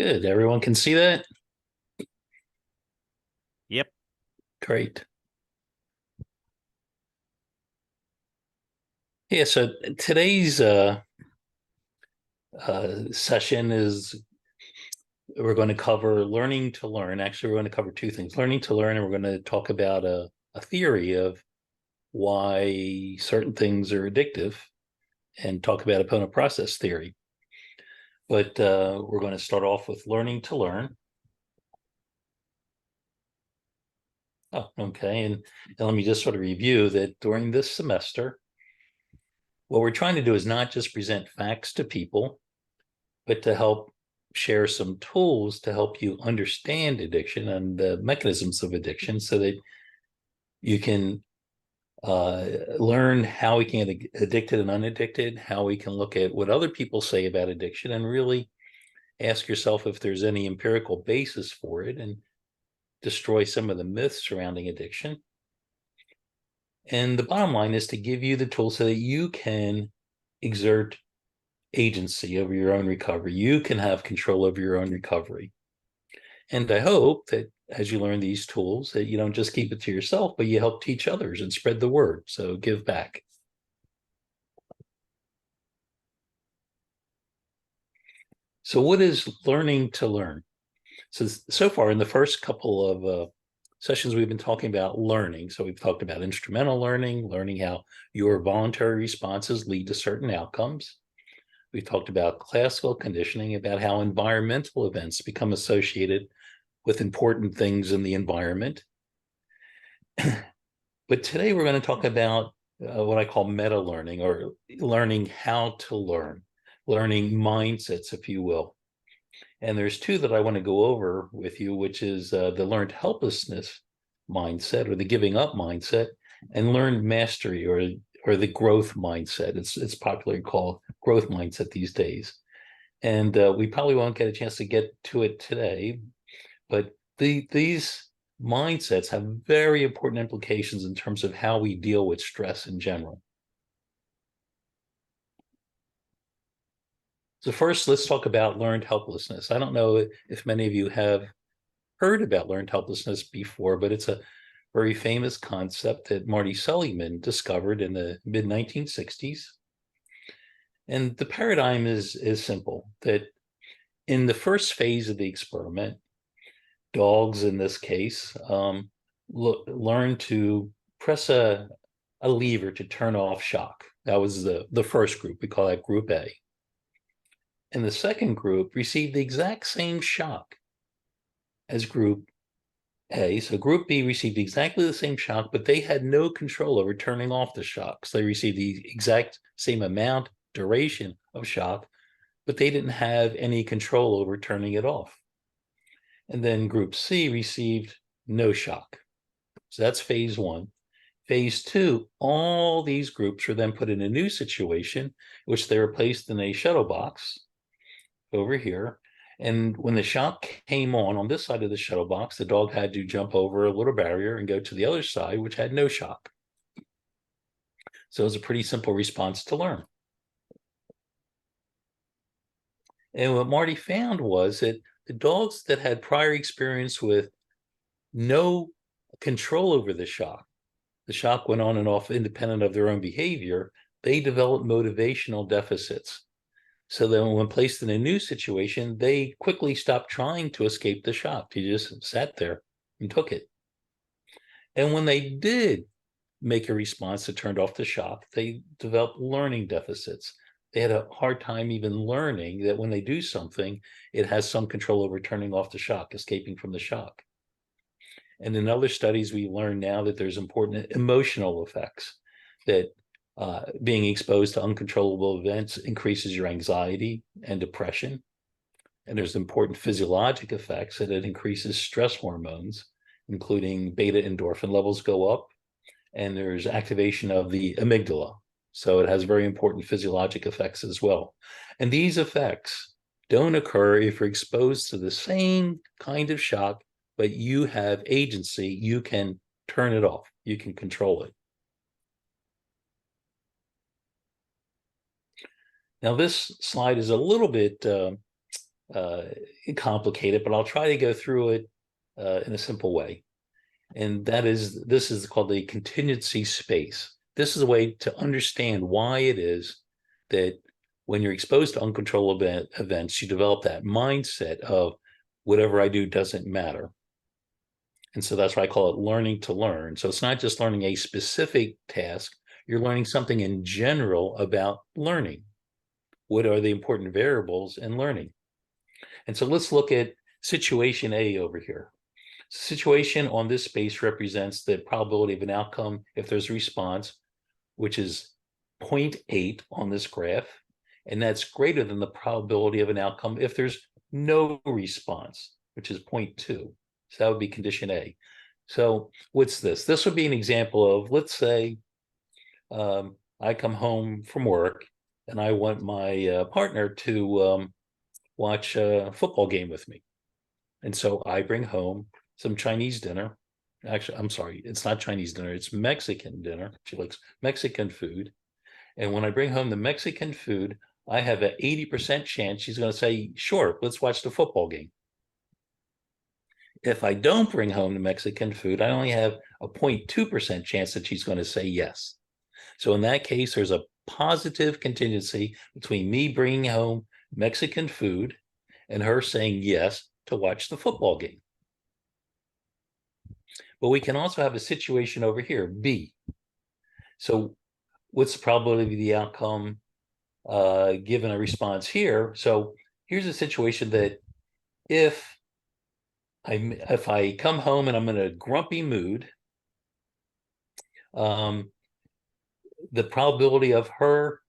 Good. Everyone can see that? Yep. Great. Yeah, so today's session is we're going to cover learning to learn. Actually, we're going to cover two things, learning to learn, and we're going to talk about a theory of why certain things are addictive and talk about opponent process theory. But we're going to start off with learning to learn. Oh, okay. And let me just sort of review that during this semester, what we're trying to do is not just present facts to people, but to help share some tools to help you understand addiction and the mechanisms of addiction so that you can learn how we can get addicted and unaddicted, how we can look at what other people say about addiction and really ask yourself if there's any empirical basis for it and destroy some of the myths surrounding addiction. And the bottom line is to give you the tools so that you can exert agency over your own recovery. You can have control over your own recovery. And I hope that as you learn these tools, that you don't just keep it to yourself, but you help teach others and spread the word. So give back. So what is learning to learn? So far in the first couple of sessions, we've been talking about learning. So we've talked about instrumental learning, learning how your voluntary responses lead to certain outcomes. We talked about classical conditioning, about how environmental events become associated with important things in the environment. But today we're going to talk about what I call meta learning, or learning how to learn, learning mindsets, if you will. And there's two that I want to go over with you, which is the learned helplessness mindset, or the giving up mindset, and learned mastery, or the growth mindset. It's popularly called growth mindset these days. And we probably won't get a chance to get to it today, but these mindsets have very important implications in terms of how we deal with stress in general. So first, let's talk about learned helplessness. I don't know if many of you have heard about learned helplessness before, but it's a very famous concept that Marty Seligman discovered in the mid-1960s. And the paradigm is simple, that in the first phase of the experiment, dogs in this case learn to press a lever to turn off shock. That was the first group. We call that group A. And the second group received the exact same shock as group A. So group B received exactly the same shock, but they had no control over turning off the shocks. They received the exact same amount, duration of shock, but they didn't have any control over turning it off. And then group C received no shock. So that's phase one. Phase two, all these groups were then put in a new situation, in which they were placed in a shuttle box over here. And when the shock came on this side of the shuttle box, the dog had to jump over a little barrier and go to the other side, which had no shock. So it was a pretty simple response to learn. And what Marty found was that the dogs that had prior experience with no control over the shock went on and off independent of their own behavior, they developed motivational deficits. So then when placed in a new situation, they quickly stopped trying to escape the shock. They just sat there and took it. And when they did make a response that turned off the shock, they developed learning deficits. They had a hard time even learning that when they do something, it has some control over turning off the shock, escaping from the shock. And in other studies, we learn now that there's important emotional effects, that being exposed to uncontrollable events increases your anxiety and depression. And there's important physiologic effects, that it increases stress hormones, including beta endorphin levels go up, and there's activation of the amygdala. So it has very important physiologic effects as well. And these effects don't occur if you're exposed to the same kind of shock, but you have agency. You can turn it off. You can control it. Now, this slide is a little bit uh, complicated, but I'll try to go through it in a simple way. And this is called the contingency space. This is a way to understand why it is that when you're exposed to uncontrollable events, you develop that mindset of whatever I do doesn't matter. And so that's why I call it learning to learn. So it's not just learning a specific task, you're learning something in general about learning. What are the important variables in learning? And so let's look at situation A over here. Situation on this space represents the probability of an outcome if there's a response, which is 0.8 on this graph. And that's greater than the probability of an outcome if there's no response, which is 0.2. So that would be condition A. So what's this? This would be an example of, let's say, I come home from work and I want my partner to watch a football game with me. And so I bring home some Chinese dinner. Actually, I'm sorry, it's not Chinese dinner, it's Mexican dinner. She likes Mexican food. And when I bring home the Mexican food, I have an 80% chance she's going to say, sure, let's watch the football game. If I don't bring home the Mexican food, I only have a 0.2% chance that she's going to say yes. So in that case, there's a positive contingency between me bringing home Mexican food and her saying yes to watch the football game. But we can also have a situation over here, B. So what's the probability of the outcome given a response here? So here's a situation that if I come home and I'm in a grumpy mood, the probability of her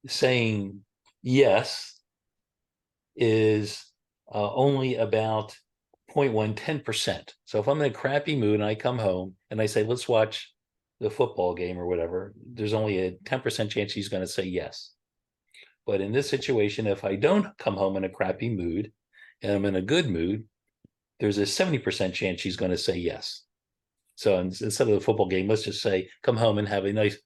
saying yes is only about 0.1, 10%. So if I'm in a crappy mood and I come home and I say, let's watch the football game or whatever, there's only a 10% chance she's going to say yes. But in this situation, if I don't come home in a crappy mood and I'm in a good mood, there's a 70% chance she's going to say yes. So instead of the football game, let's just say, come home and have a nice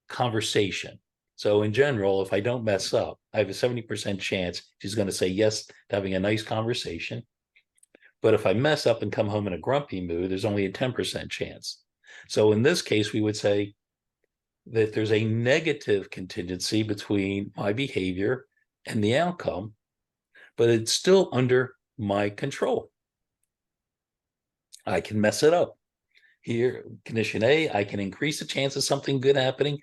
conversation. So in general, if I don't mess up, I have a 70% chance she's going to say yes to having a nice conversation. But if I mess up and come home in a grumpy mood, there's only a 10% chance. So in this case, we would say that there's a negative contingency between my behavior and the outcome, but it's still under my control. I can mess it up. Here, condition A, I can increase the chance of something good happening.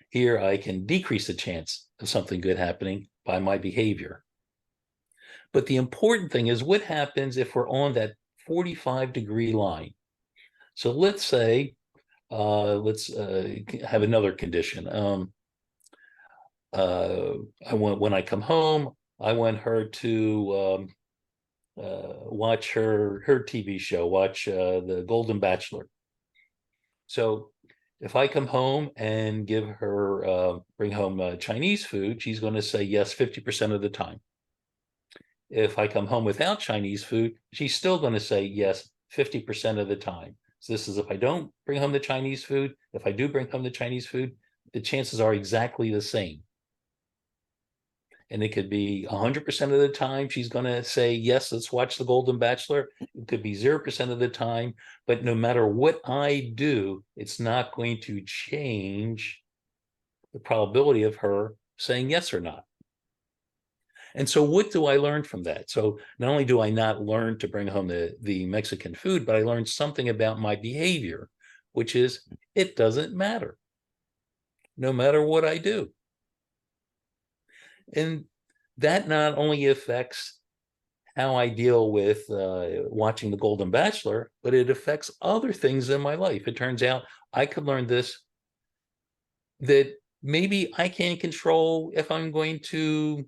Here, I can decrease the chance of something good happening by my behavior. But the important thing is what happens if we're on that 45-degree line. So let's say, let's have another condition. When I come home, I want her to watch her TV show, watch the Golden Bachelor. So if I come home and give her, bring home Chinese food, she's going to say yes 50% of the time. If I come home without Chinese food, she's still going to say yes 50% of the time. So this is if I don't bring home the Chinese food. If I do bring home the Chinese food, the chances are exactly the same. And it could be 100% of the time she's going to say, yes, let's watch the Golden Bachelor. It could be 0% of the time. But no matter what I do, it's not going to change the probability of her saying yes or not. And so what do I learn from that? So not only do I not learn to bring home the Mexican food, but I learned something about my behavior, which is it doesn't matter, no matter what I do. And that not only affects how I deal with watching the Golden Bachelor, but it affects other things in my life. It turns out I could learn this, that maybe I can't control if I'm going to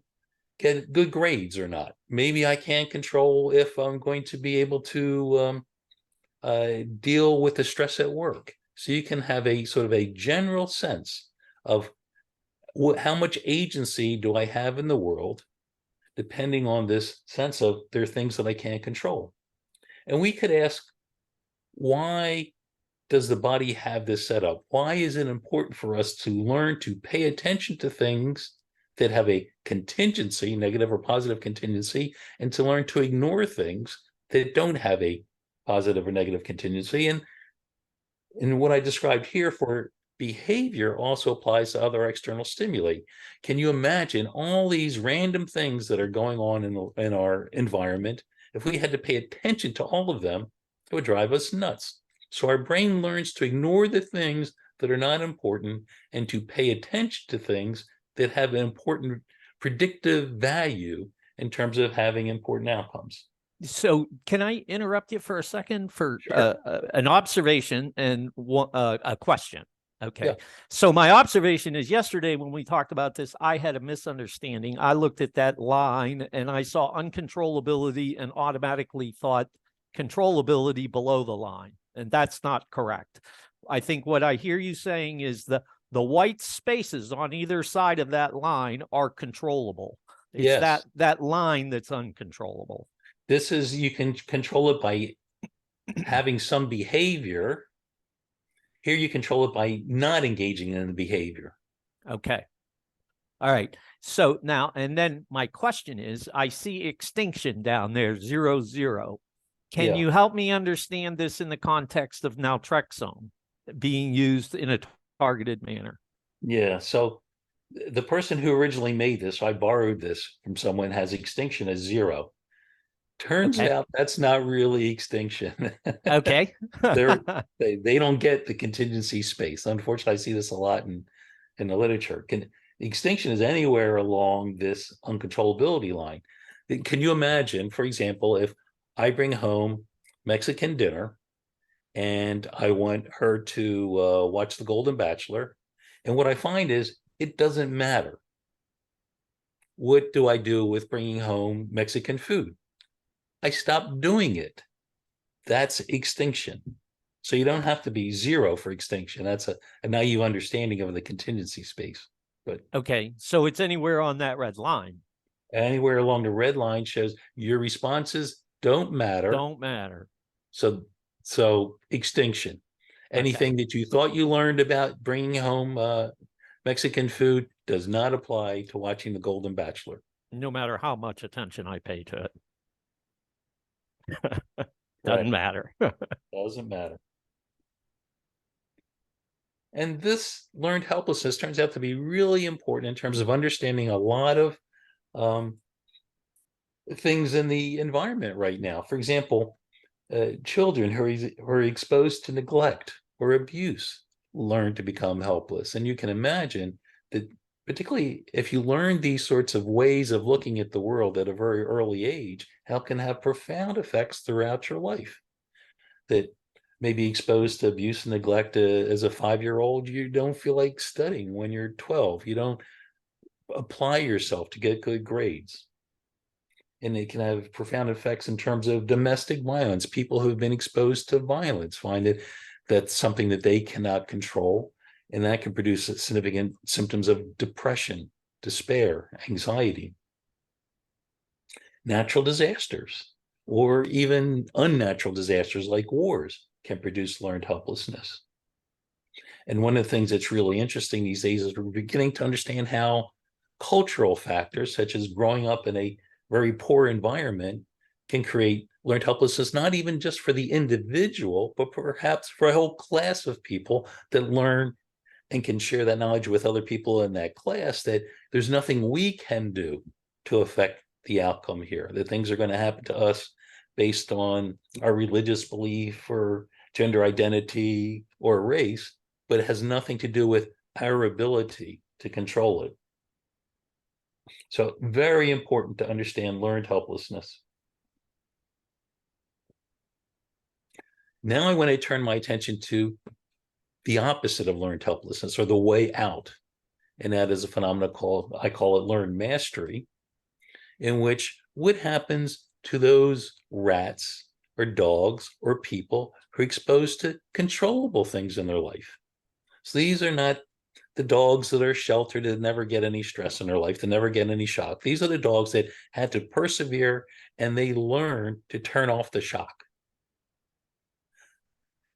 get good grades or not. Maybe I can't control if I'm going to be able to deal with the stress at work. So you can have a sort of a general sense of how much agency do I have in the world, depending on this sense of there are things that I can't control. And we could ask, why does the body have this set up? Why is it important for us to learn to pay attention to things that have a contingency, negative or positive contingency, and to learn to ignore things that don't have a positive or negative contingency. And what I described here for behavior also applies to other external stimuli. Can you imagine all these random things that are going on in our environment? If we had to pay attention to all of them, it would drive us nuts. So our brain learns to ignore the things that are not important and to pay attention to things that have an important predictive value in terms of having important outcomes. So can I interrupt you for a second for Sure. an observation and a question? Okay. Yeah. So my observation is yesterday when we talked about this, I had a misunderstanding. I looked at that line and I saw uncontrollability and automatically thought controllability below the line. And that's not correct. I think what I hear you saying is the white spaces on either side of that line are controllable. It's Yes. that line that's uncontrollable. This is, you can control it by having some behavior. Here you control it by not engaging in the behavior. Okay. All right. So now, and then my question is, I see extinction down there, 0, 0. Can you help me understand this in the context of naltrexone being used in a targeted manner? Yeah. So the person who originally made this, I borrowed this from someone, has extinction as 0. Turns out that's not really extinction. Okay. They don't get the contingency space. Unfortunately, I see this a lot in the literature. Extinction is anywhere along this uncontrollability line. Can you imagine, for example, if I bring home Mexican dinner and I want her to watch The Golden Bachelor, and what I find is it doesn't matter. What do I do with bringing home Mexican food? I stopped doing it. That's extinction. So you don't have to be 0 for extinction. That's a naive understanding of the contingency space. But okay, so it's anywhere on that red line. Anywhere along the red line shows your responses don't matter. Don't matter. So extinction. Anything that you thought you learned about bringing home Mexican food does not apply to watching The Golden Bachelor. No matter how much attention I pay to it. Doesn't matter. Doesn't matter. And this learned helplessness turns out to be really important in terms of understanding a lot of things in the environment right now. For example, children who are exposed to neglect or abuse learn to become helpless. And you can imagine that, particularly if you learn these sorts of ways of looking at the world at a very early age, how it can have profound effects throughout your life. That may be exposed to abuse and neglect as a 5-year-old, you don't feel like studying when you're 12. You don't apply yourself to get good grades. And it can have profound effects in terms of domestic violence. People who have been exposed to violence find that that's something that they cannot control, and that can produce significant symptoms of depression, despair, anxiety. Natural disasters, or even unnatural disasters like wars, can produce learned helplessness. And one of the things that's really interesting these days is we're beginning to understand how cultural factors, such as growing up in a very poor environment, can create learned helplessness, not even just for the individual, but perhaps for a whole class of people that learn and can share that knowledge with other people in that class, that there's nothing we can do to affect the outcome here, that things are going to happen to us based on our religious belief or gender identity or race, but it has nothing to do with our ability to control it. So very important to understand learned helplessness. Now I want to turn my attention to the opposite of learned helplessness, or the way out. And that is a phenomenon I call it learned mastery, in which what happens to those rats or dogs or people who are exposed to controllable things in their life. So these are not the dogs that are sheltered, that never get any stress in their life, that never get any shock. These are the dogs that had to persevere, and they learn to turn off the shock.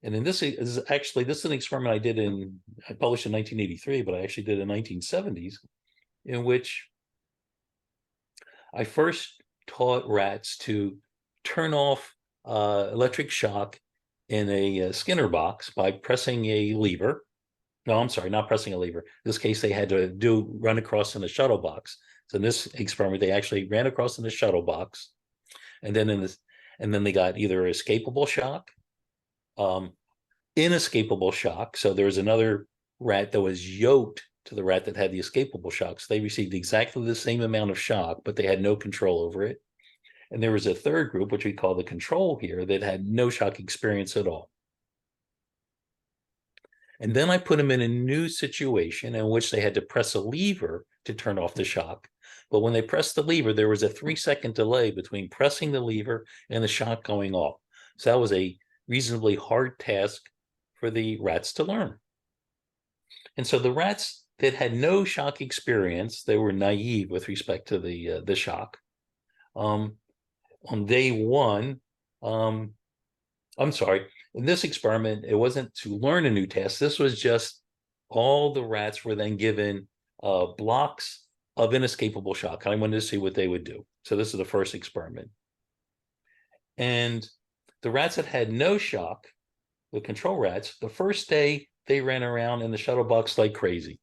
And then this is an experiment I published in 1983, but I actually did in 1970s, in which I first taught rats to turn off electric shock in a Skinner box by pressing a lever. No, I'm sorry, not pressing a lever. In this case, they had to run across in a shuttle box. So in this experiment, they actually ran across in the shuttle box, and then they got either escapable shock, inescapable shock. So there was another rat that was yoked to the rat that had the escapable shock. So they received exactly the same amount of shock, but they had no control over it. And there was a third group, which we call the control here, that had no shock experience at all. And then I put them in a new situation in which they had to press a lever to turn off the shock. But when they pressed the lever, there was a 3-second delay between pressing the lever and the shock going off. So that was a reasonably hard task for the rats to learn. And so the rats that had no shock experience, they were naive with respect to the shock. On day one, I'm sorry, in this experiment, it wasn't to learn a new task. This was just all the rats were then given blocks of inescapable shock. I wanted to see what they would do. So this is the first experiment. And the rats that had no shock, the control rats, the first day they ran around in the shuttle box like crazy.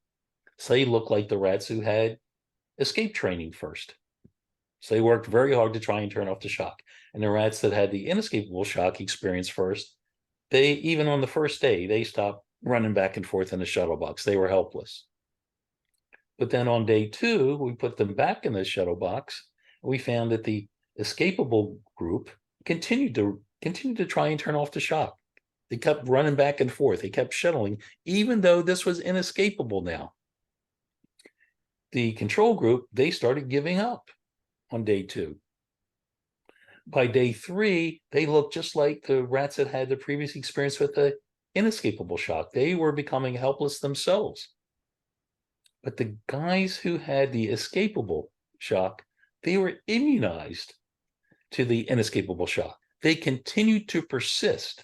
So they looked like the rats who had escape training first. So they worked very hard to try and turn off the shock. And the rats that had the inescapable shock experience first, they, even on the first day, they stopped running back and forth in the shuttle box. They were helpless. But then on day two, we put them back in the shuttle box. We found that the escapable group continued to try and turn off the shock. They kept running back and forth. They kept shuttling, even though this was inescapable now. The control group, they started giving up on day two. By day three, they looked just like the rats that had the previous experience with the inescapable shock. They were becoming helpless themselves. But the guys who had the escapable shock, they were immunized to the inescapable shock. They continued to persist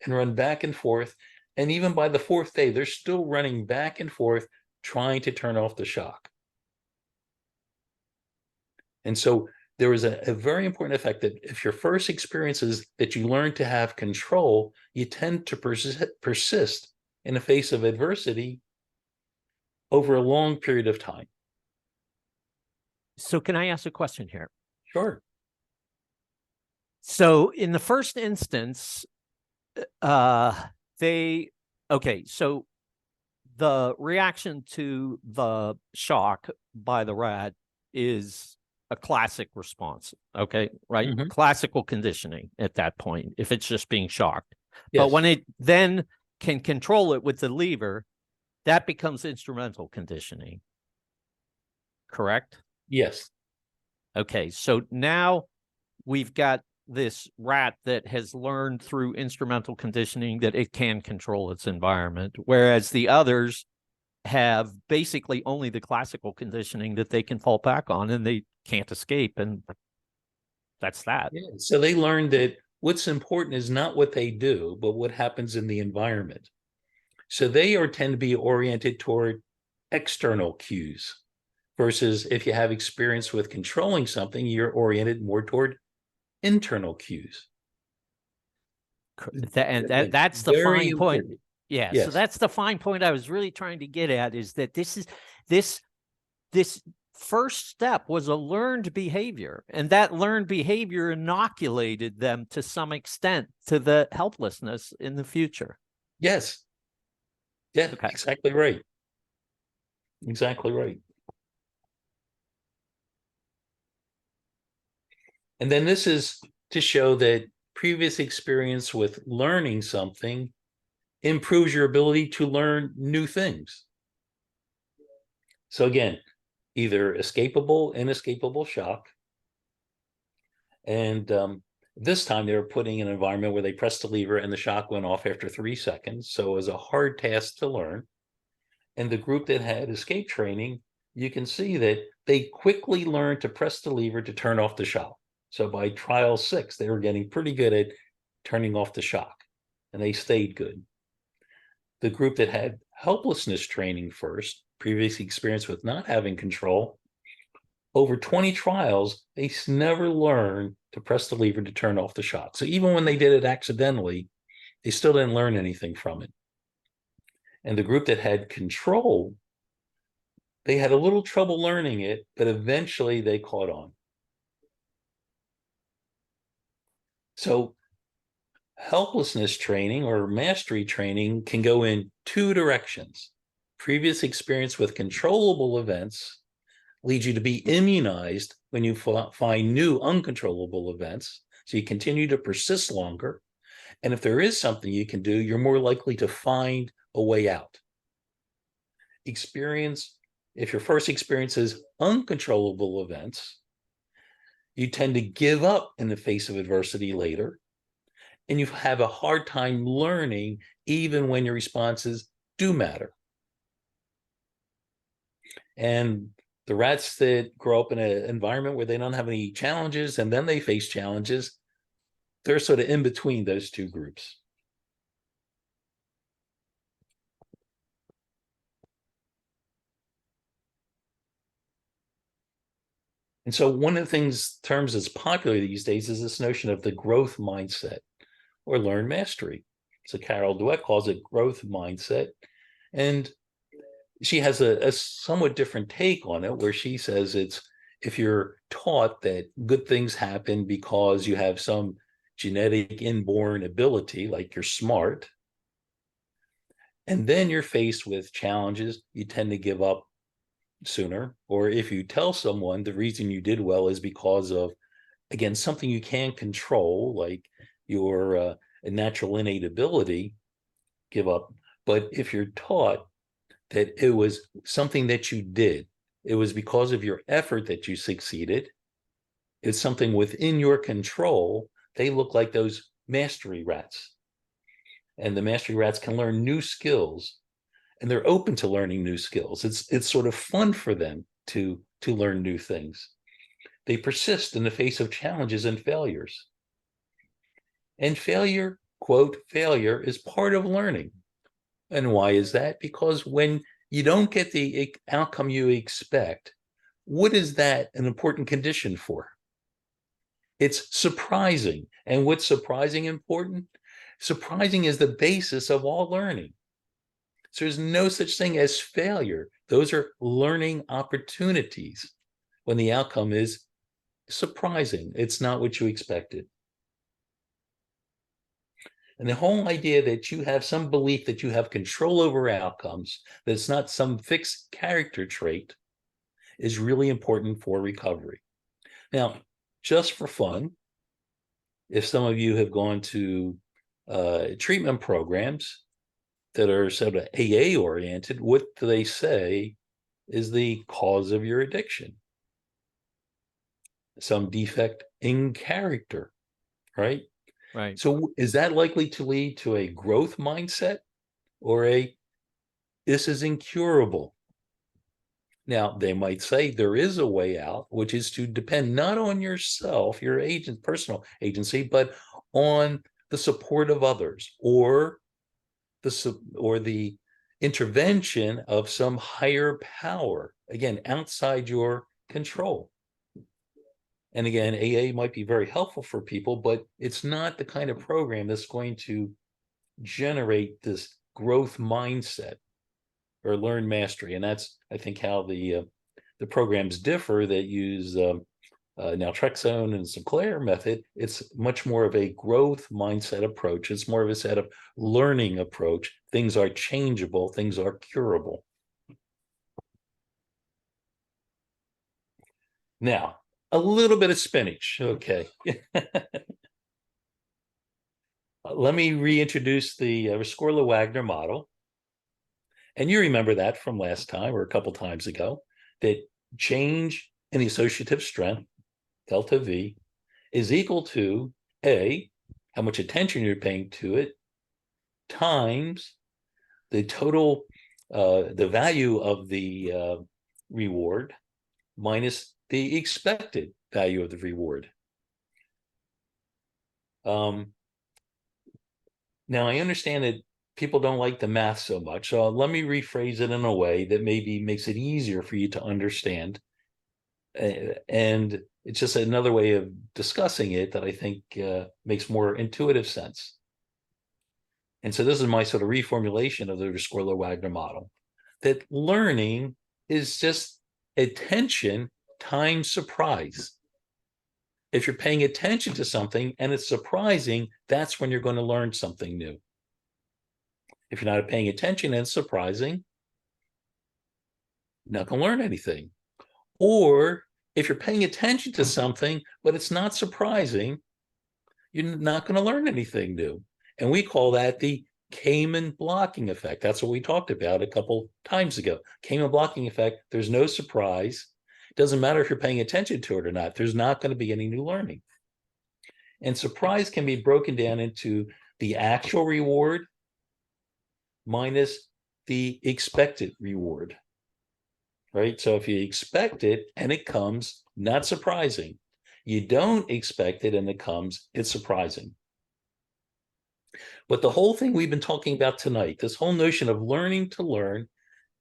and run back and forth. And even by the fourth day, they're still running back and forth, trying to turn off the shock. And so there is a very important effect that if your first experience is that you learn to have control, you tend to persist in the face of adversity over a long period of time. So can I ask a question here? Sure. So in the first instance, so the reaction to the shock by the rat is a classic response, okay, right? Mm-hmm. Classical conditioning at that point, if it's just being shocked. Yes. But when it then can control it with the lever, that becomes instrumental conditioning, correct? Yes. Okay, so now we've got this rat that has learned through instrumental conditioning that it can control its environment, whereas the others have basically only the classical conditioning that they can fall back on, and they can't escape, and that's that. Yeah. So they learned that what's important is not what they do, but what happens in the environment. So they tend to be oriented toward external cues, versus if you have experience with controlling something, you're oriented more toward internal cues. That's the fine point. Yeah, yes. So that's the fine point I was really trying to get at, is that this first step was a learned behavior, and that learned behavior inoculated them to some extent to the helplessness in the future. Yes. Yeah, okay. Exactly right. Exactly right. And then this is to show that previous experience with learning something improves your ability to learn new things. So again, either escapable, inescapable shock. And this time they were putting in an environment where they pressed the lever and the shock went off after 3 seconds. So it was a hard task to learn. And the group that had escape training, you can see that they quickly learned to press the lever to turn off the shock. So by trial 6, they were getting pretty good at turning off the shock, and they stayed good. The group that had helplessness training first previous experience with not having control, over 20 trials, they never learned to press the lever to turn off the shock. So even when they did it accidentally, they still didn't learn anything from it. And the group that had control, they had a little trouble learning it, but eventually they caught on. So helplessness training or mastery training can go in two directions. Previous experience with controllable events leads you to be immunized when you find new uncontrollable events. So you continue to persist longer. And if there is something you can do, you're more likely to find a way out. If your first experience is uncontrollable events, you tend to give up in the face of adversity later, and you have a hard time learning even when your responses do matter. And the rats that grow up in an environment where they don't have any challenges and then they face challenges, they're sort of in between those two groups. And so one of the terms that's popular these days is this notion of the growth mindset or learned mastery. So Carol Dweck calls it growth mindset. And she has a somewhat different take on it, where she says it's if you're taught that good things happen because you have some genetic inborn ability, like you're smart, and then you're faced with challenges, you tend to give up sooner. Or if you tell someone the reason you did well is because of, again, something you can't control, like your a natural innate ability, give up. But if you're taught that it was something that you did, it was because of your effort that you succeeded, it's something within your control, they look like those mastery rats. And the mastery rats can learn new skills, and they're open to learning new skills. It's sort of fun for them to learn new things. They persist in the face of challenges and failures. And failure, quote, failure is part of learning. And why is that? Because when you don't get the outcome you expect, what is that an important condition for? It's surprising. And what's surprising important? Surprising is the basis of all learning. So there's no such thing as failure. Those are learning opportunities when the outcome is surprising. It's not what you expected. And the whole idea that you have some belief that you have control over outcomes, that it's not some fixed character trait, is really important for recovery. Now, just for fun, if some of you have gone to treatment programs that are sort of AA oriented, what do they say is the cause of your addiction? Some defect in character, right? Right. So is that likely to lead to a growth mindset or this is incurable? Now, they might say there is a way out, which is to depend not on yourself, your personal agency, but on the support of others or the intervention of some higher power, again, outside your control. And again, AA might be very helpful for people, but it's not the kind of program that's going to generate this growth mindset or learn mastery. And that's, I think, how the programs differ that use naltrexone and Sinclair method. It's much more of a growth mindset approach. It's more of a set of learning approach. Things are changeable. Things are curable. Now, a little bit of spinach. Okay. Let me reintroduce the Rescorla-Wagner model. And you remember that from last time or a couple times ago, that change in the associative strength, delta V, is equal to A, how much attention you're paying to it, times the total, the value of the reward minus the expected value of the reward. Now, I understand that people don't like the math so much. So let me rephrase it in a way that maybe makes it easier for you to understand. And it's just another way of discussing it that I think makes more intuitive sense. And so this is my sort of reformulation of the Squirrel-Wagner model, that learning is just attention times surprise. If you're paying attention to something and it's surprising, that's when you're going to learn something new. If you're not paying attention and it's surprising, you're not going to learn anything. Or if you're paying attention to something, but it's not surprising, you're not going to learn anything new. And we call that the Cayman blocking effect. That's what we talked about a couple times ago. Cayman blocking effect, there's no surprise. It doesn't matter if you're paying attention to it or not. There's not going to be any new learning. And surprise can be broken down into the actual reward minus the expected reward, right? So if you expect it and it comes, not surprising. You don't expect it and it comes, it's surprising. But the whole thing we've been talking about tonight, this whole notion of learning to learn,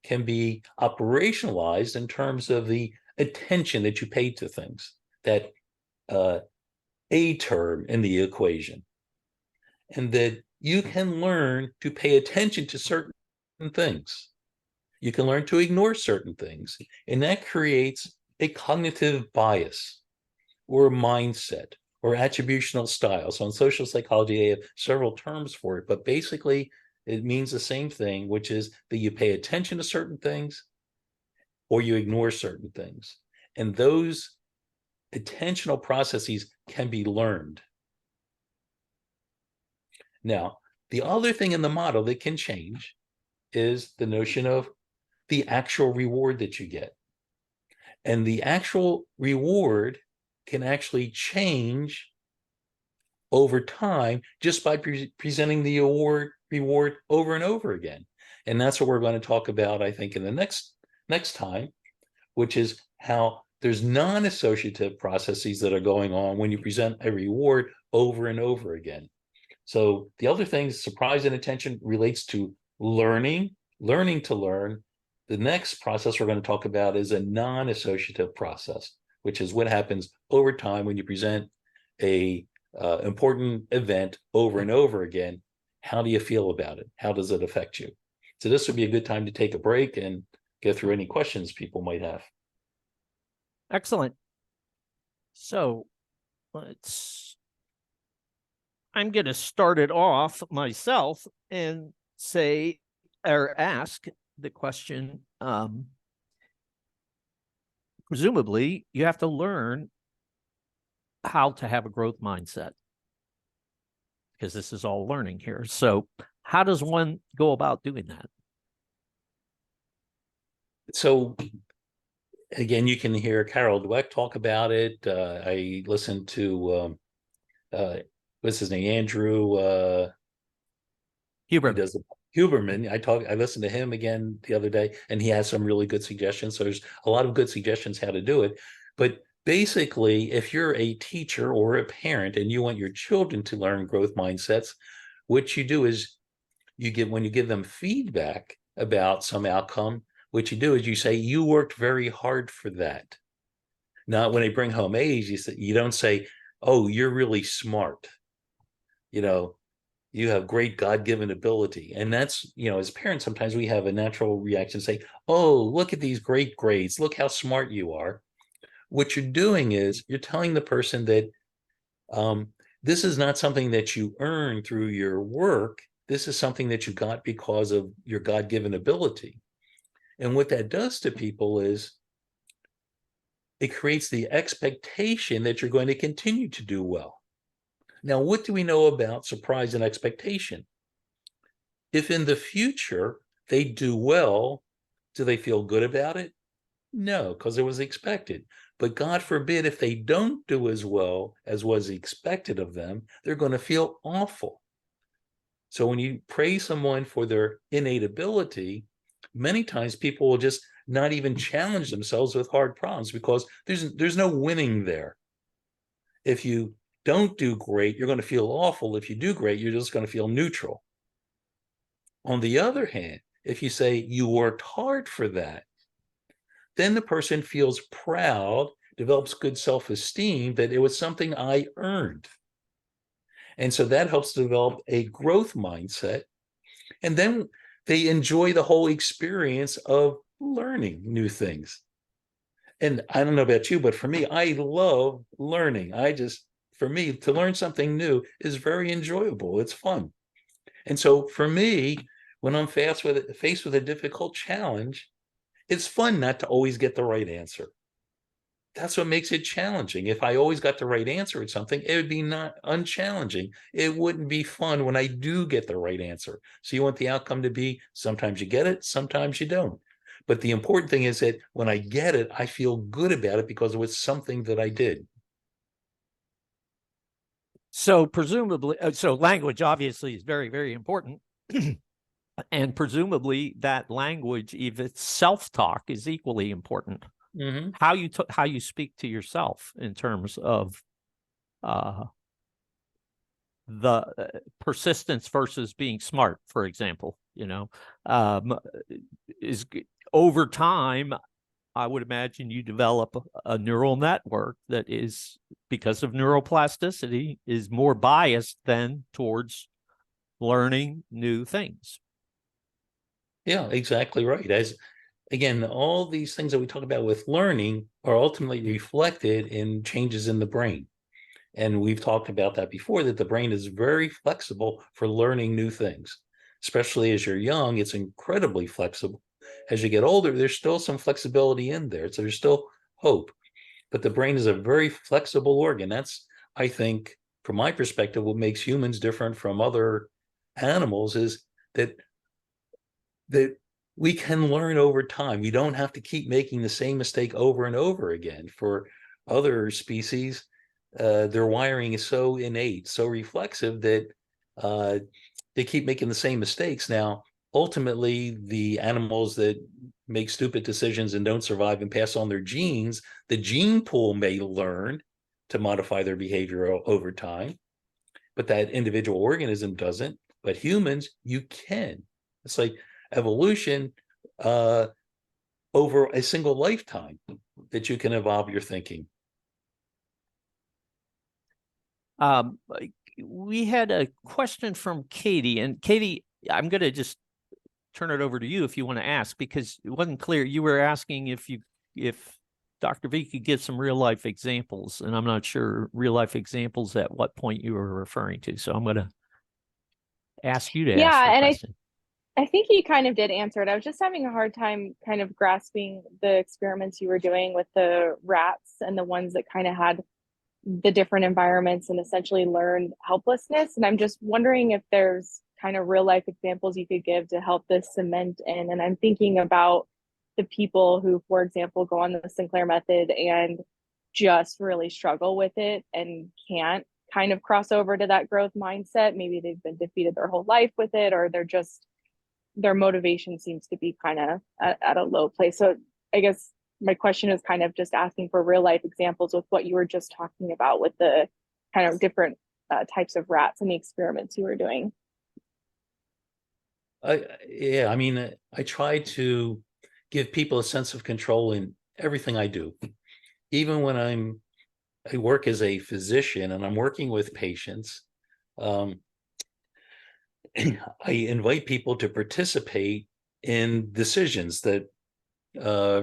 can be operationalized in terms of the attention that you pay to things, that A term in the equation, and that you can learn to pay attention to certain things. You can learn to ignore certain things, and that creates a cognitive bias or a mindset or attributional style. So in social psychology, they have several terms for it, but basically it means the same thing, which is that you pay attention to certain things or you ignore certain things. And those attentional processes can be learned. Now, the other thing in the model that can change is the notion of the actual reward that you get. And the actual reward can actually change over time just by presenting the reward over and over again. And that's what we're going to talk about, I think, in the next time, which is how there's non-associative processes that are going on when you present a reward over and over again. So the other thing, surprise and attention, relates to learning to learn. The next process we're going to talk about is a non-associative process, which is what happens over time when you present a important event over and over again. How do you feel about it? How does it affect you? So this would be a good time to take a break and go through any questions people might have. Excellent. So I'm going to start it off myself and say, or ask the question, presumably you have to learn how to have a growth mindset, because this is all learning here. So how does one go about doing that? So again, you can hear Carol Dweck talk about it. I listened to what's his name, Andrew Huberman. I listened to him again the other day, and he has some really good suggestions. So there's a lot of good suggestions how to do it. But basically, if you're a teacher or a parent and you want your children to learn growth mindsets, what you do is when you give them feedback about some outcome, what you do is you say, you worked very hard for that. Not when they bring home A's, you don't say, oh, you're really smart. You have great God-given ability. And that's, as parents, sometimes we have a natural reaction, say, oh, look at these great grades. Look how smart you are. What you're doing is you're telling the person that this is not something that you earn through your work. This is something that you got because of your God-given ability. And what that does to people is it creates the expectation that you're going to continue to do well. Now, what do we know about surprise and expectation? If in the future they do well, do they feel good about it? No, because it was expected. But God forbid, if they don't do as well as was expected of them, they're going to feel awful. So when you praise someone for their innate ability, many times people will just not even challenge themselves with hard problems because there's no winning there. If you don't do great, you're going to feel awful. If you do great, you're just going to feel neutral. On the other hand, if you say you worked hard for that, then the person feels proud, develops good self-esteem that it was something I earned. And so that helps develop a growth mindset. And then they enjoy the whole experience of learning new things. And I don't know about you, but for me, I love learning. For me, to learn something new is very enjoyable. It's fun. And so for me, when I'm faced with a difficult challenge, it's fun not to always get the right answer. That's what makes it challenging. If I always got the right answer at something, it would be not unchallenging. It wouldn't be fun when I do get the right answer. So you want the outcome to be sometimes you get it, sometimes you don't. But the important thing is that when I get it, I feel good about it because it was something that I did. So presumably, so language obviously is very, very important. And presumably that language, if it's self-talk, is equally important. Mm-hmm. How you speak to yourself in terms of the persistence versus being smart, for example, is over time, I would imagine you develop a neural network that is, because of neuroplasticity, is more biased than towards learning new things. Yeah, exactly right. As again, all these things that we talk about with learning are ultimately reflected in changes in the brain. And we've talked about that before, that the brain is very flexible for learning new things, especially as you're young. It's incredibly flexible. As you get older, there's still some flexibility in there. So there's still hope. But the brain is a very flexible organ. That's, I think, from my perspective, what makes humans different from other animals is that that we can learn over time. We don't have to keep making the same mistake over and over again. For other species, their wiring is so innate, so reflexive that uh, they keep making the same mistakes. Now, ultimately, the animals that make stupid decisions and don't survive and pass on their genes, the gene pool may learn to modify their behavior over time, but that individual organism doesn't. But humans, you can. It's like evolution uh, over a single lifetime that you can evolve your thinking. We had a question from Katie, and Katie, I'm going to just turn it over to you if you want to ask, because it wasn't clear. You were asking if Dr. V could give some real life examples, and I'm not sure real life examples at what point you were referring to. So I'm going to ask you to ask the Yeah, and question. I think you kind of did answer it. I was just having a hard time kind of grasping the experiments you were doing with the rats and the ones that kind of had the different environments and essentially learned helplessness. And I'm just wondering if there's kind of real life examples you could give to help this cement in. And I'm thinking about the people who, for example, go on the Sinclair method and just really struggle with it and can't kind of cross over to that growth mindset. Maybe they've been defeated their whole life with it, or they're just, their motivation seems to be kind of at a low place. So I guess my question is kind of just asking for real life examples with what you were just talking about with the kind of different types of rats and the experiments you were doing. Yeah, I mean, I try to give people a sense of control in everything I do. Even when I work as a physician and I'm working with patients, I invite people to participate in decisions that uh,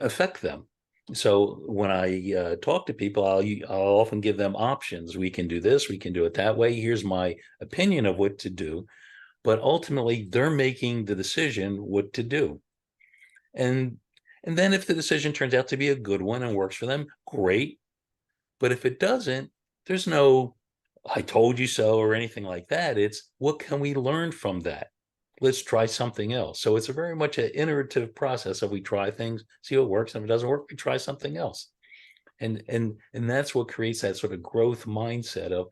affect them. So when I talk to people, I'll often give them options. We can do this, we can do it that way. Here's my opinion of what to do. But ultimately, they're making the decision what to do. And and then if the decision turns out to be a good one and works for them, great. But if it doesn't, there's no I told you so or anything like that. It's what can we learn from that? Let's try something else. So it's a very much an iterative process of we try things, see what works, and if it doesn't work, we try something else. And that's what creates that sort of growth mindset of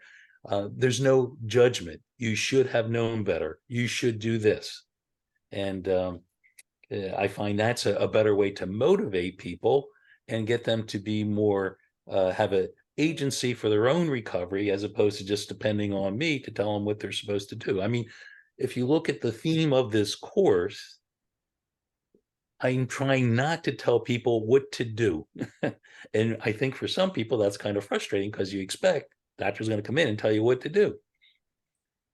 there's no judgment. You should have known better. You should do this. And I find that's a better way to motivate people and get them to be more have a agency for their own recovery as opposed to just depending on me to tell them what they're supposed to do. I mean, if you look at the theme of this course, I'm trying not to tell people what to do. And I think for some people that's kind of frustrating because you expect doctor's going to come in and tell you what to do.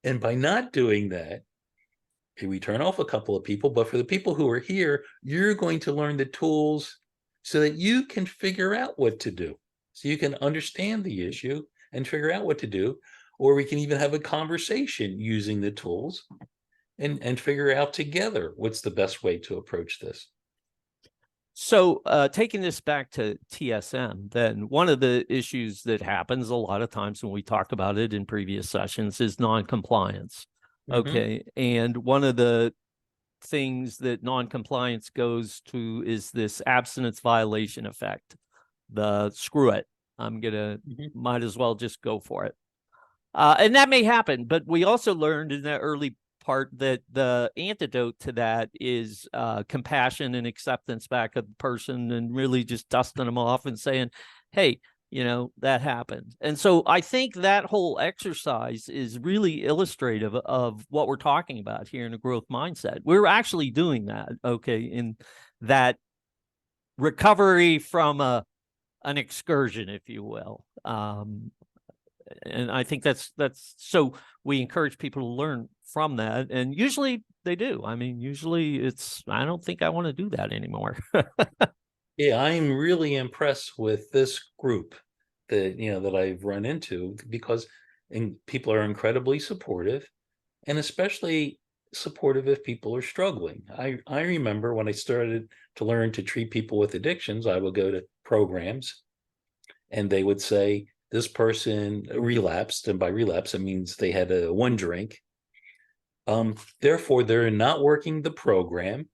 And by not doing that, we turn off a couple of people, but for the people who are here, you're going to learn the tools so that you can figure out what to do. So you can understand the issue and figure out what to do, or we can even have a conversation using the tools and figure out together what's the best way to approach this. So taking this back to TSM, then one of the issues that happens a lot of times when we talk about it in previous sessions is non-compliance. Okay. And one of the things that non-compliance goes to is this abstinence violation effect. The screw it, I'm gonna might as well just go for it. And that may happen, but we also learned in that early part that the antidote to that is compassion and acceptance back of the person, and really just dusting them off and saying, hey, you know, that happened. And so I think that whole exercise is really illustrative of what we're talking about here in a growth mindset. We're actually doing that, okay, in that recovery from an excursion, if you will. And I think that's so we encourage people to learn from that, and usually they do. I mean, usually it's, I don't think I want to do that anymore. Yeah, I'm really impressed with this group that, you know, that I've run into, because people are incredibly supportive, and especially supportive if people are struggling. I remember when I started to learn to treat people with addictions, I would go to programs and they would say, this person relapsed, and by relapse, it means they had one drink. Therefore, they're not working the program.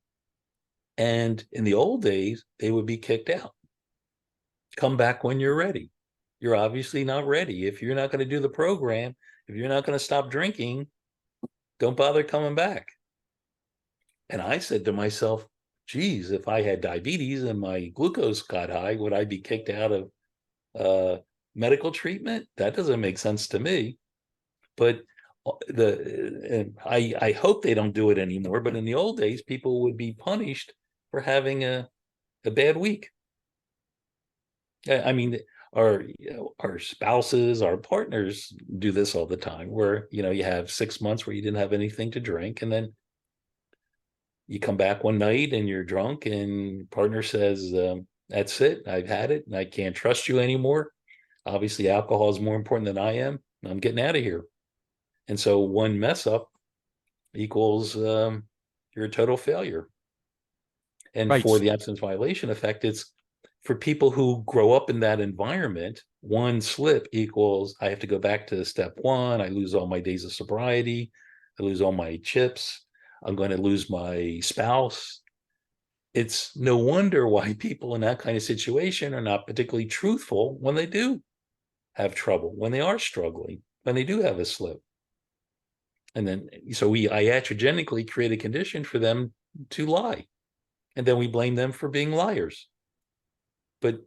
And in the old days, they would be kicked out. Come back when you're ready. You're obviously not ready. If you're not going to do the program, if you're not going to stop drinking, don't bother coming back. And I said to myself, geez, if I had diabetes and my glucose got high, would I be kicked out of medical treatment? That doesn't make sense to me. But I hope they don't do it anymore. But in the old days, people would be punished for having a bad week. I mean, our spouses, our partners do this all the time, where, you know, you have 6 months where you didn't have anything to drink, and then you come back one night and you're drunk, and partner says, that's it, I've had it, and I can't trust you anymore. Obviously, alcohol is more important than I am. I'm getting out of here. And so one mess up equals you're a total failure. And Right. for the abstinence violation effect, it's for people who grow up in that environment, one slip equals I have to go back to step one. I lose all my days of sobriety. I lose all my chips. I'm going to lose my spouse. It's no wonder why people in that kind of situation are not particularly truthful when they do have trouble, when they are struggling, when they do have a slip. And then, so I iatrogenically create a condition for them to lie. And then we blame them for being liars. But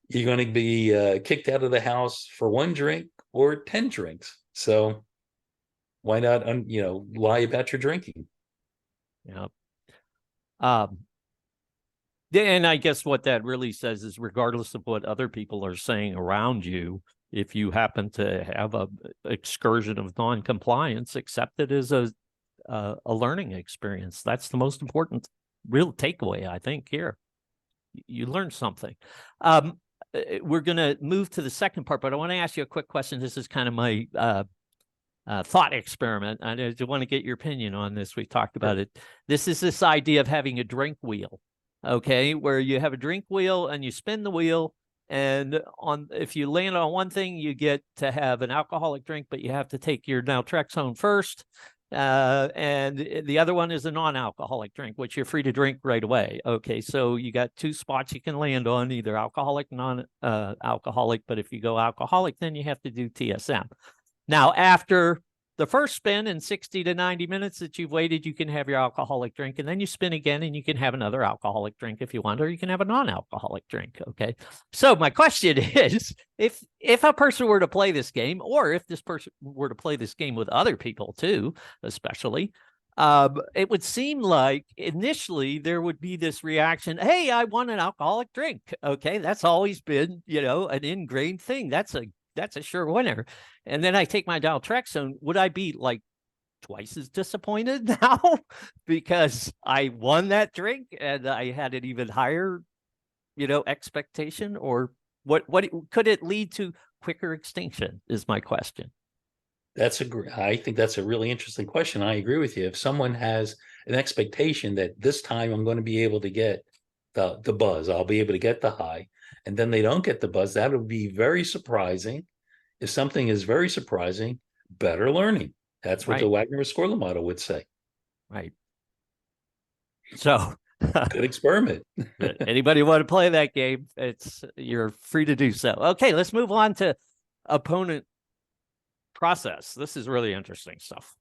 you're going to be kicked out of the house for one drink or 10 drinks. So why not, lie about your drinking? Yeah. And I guess what that really says is, regardless of what other people are saying around you, if you happen to have a excursion of non-compliance, accept it as a learning experience. That's the most important real takeaway, I think, here. You learned something. We're going to move to the second part, but I want to ask you a quick question. This is kind of my thought experiment. I just want to get your opinion on this. We talked about it. This is this idea of having a drink wheel, okay, where you have a drink wheel and you spin the wheel, and if you land on one thing, you get to have an alcoholic drink, but you have to take your naltrexone first. And the other one is a non-alcoholic drink, which you're free to drink right away. Okay, so you got two spots you can land on, either alcoholic, non-alcoholic. But if you go alcoholic, then you have to do TSM. Now, after the first spin in 60 to 90 minutes that you've waited, you can have your alcoholic drink, and then you spin again and you can have another alcoholic drink if you want, or you can have a non-alcoholic drink. Okay. So my question is, if a person were to play this game, or if this person were to play this game with other people too, especially, it would seem like initially there would be this reaction, hey, I want an alcoholic drink. Okay. That's always been, an ingrained thing. That's a sure winner. And then I take my naltrexone. Would I be like twice as disappointed now because I won that drink and I had an even higher, expectation? Or what could it lead to? Quicker extinction is my question. I think that's a really interesting question. I agree with you. If someone has an expectation that this time I'm going to be able to get the buzz, I'll be able to get the high, and then they don't get the buzz, that would be very surprising. If something is very surprising, better learning. That's what the Wagner-Scorla model would say. Right. So good experiment. Anybody want to play that game? You're free to do so. Okay, let's move on to opponent process. This is really interesting stuff.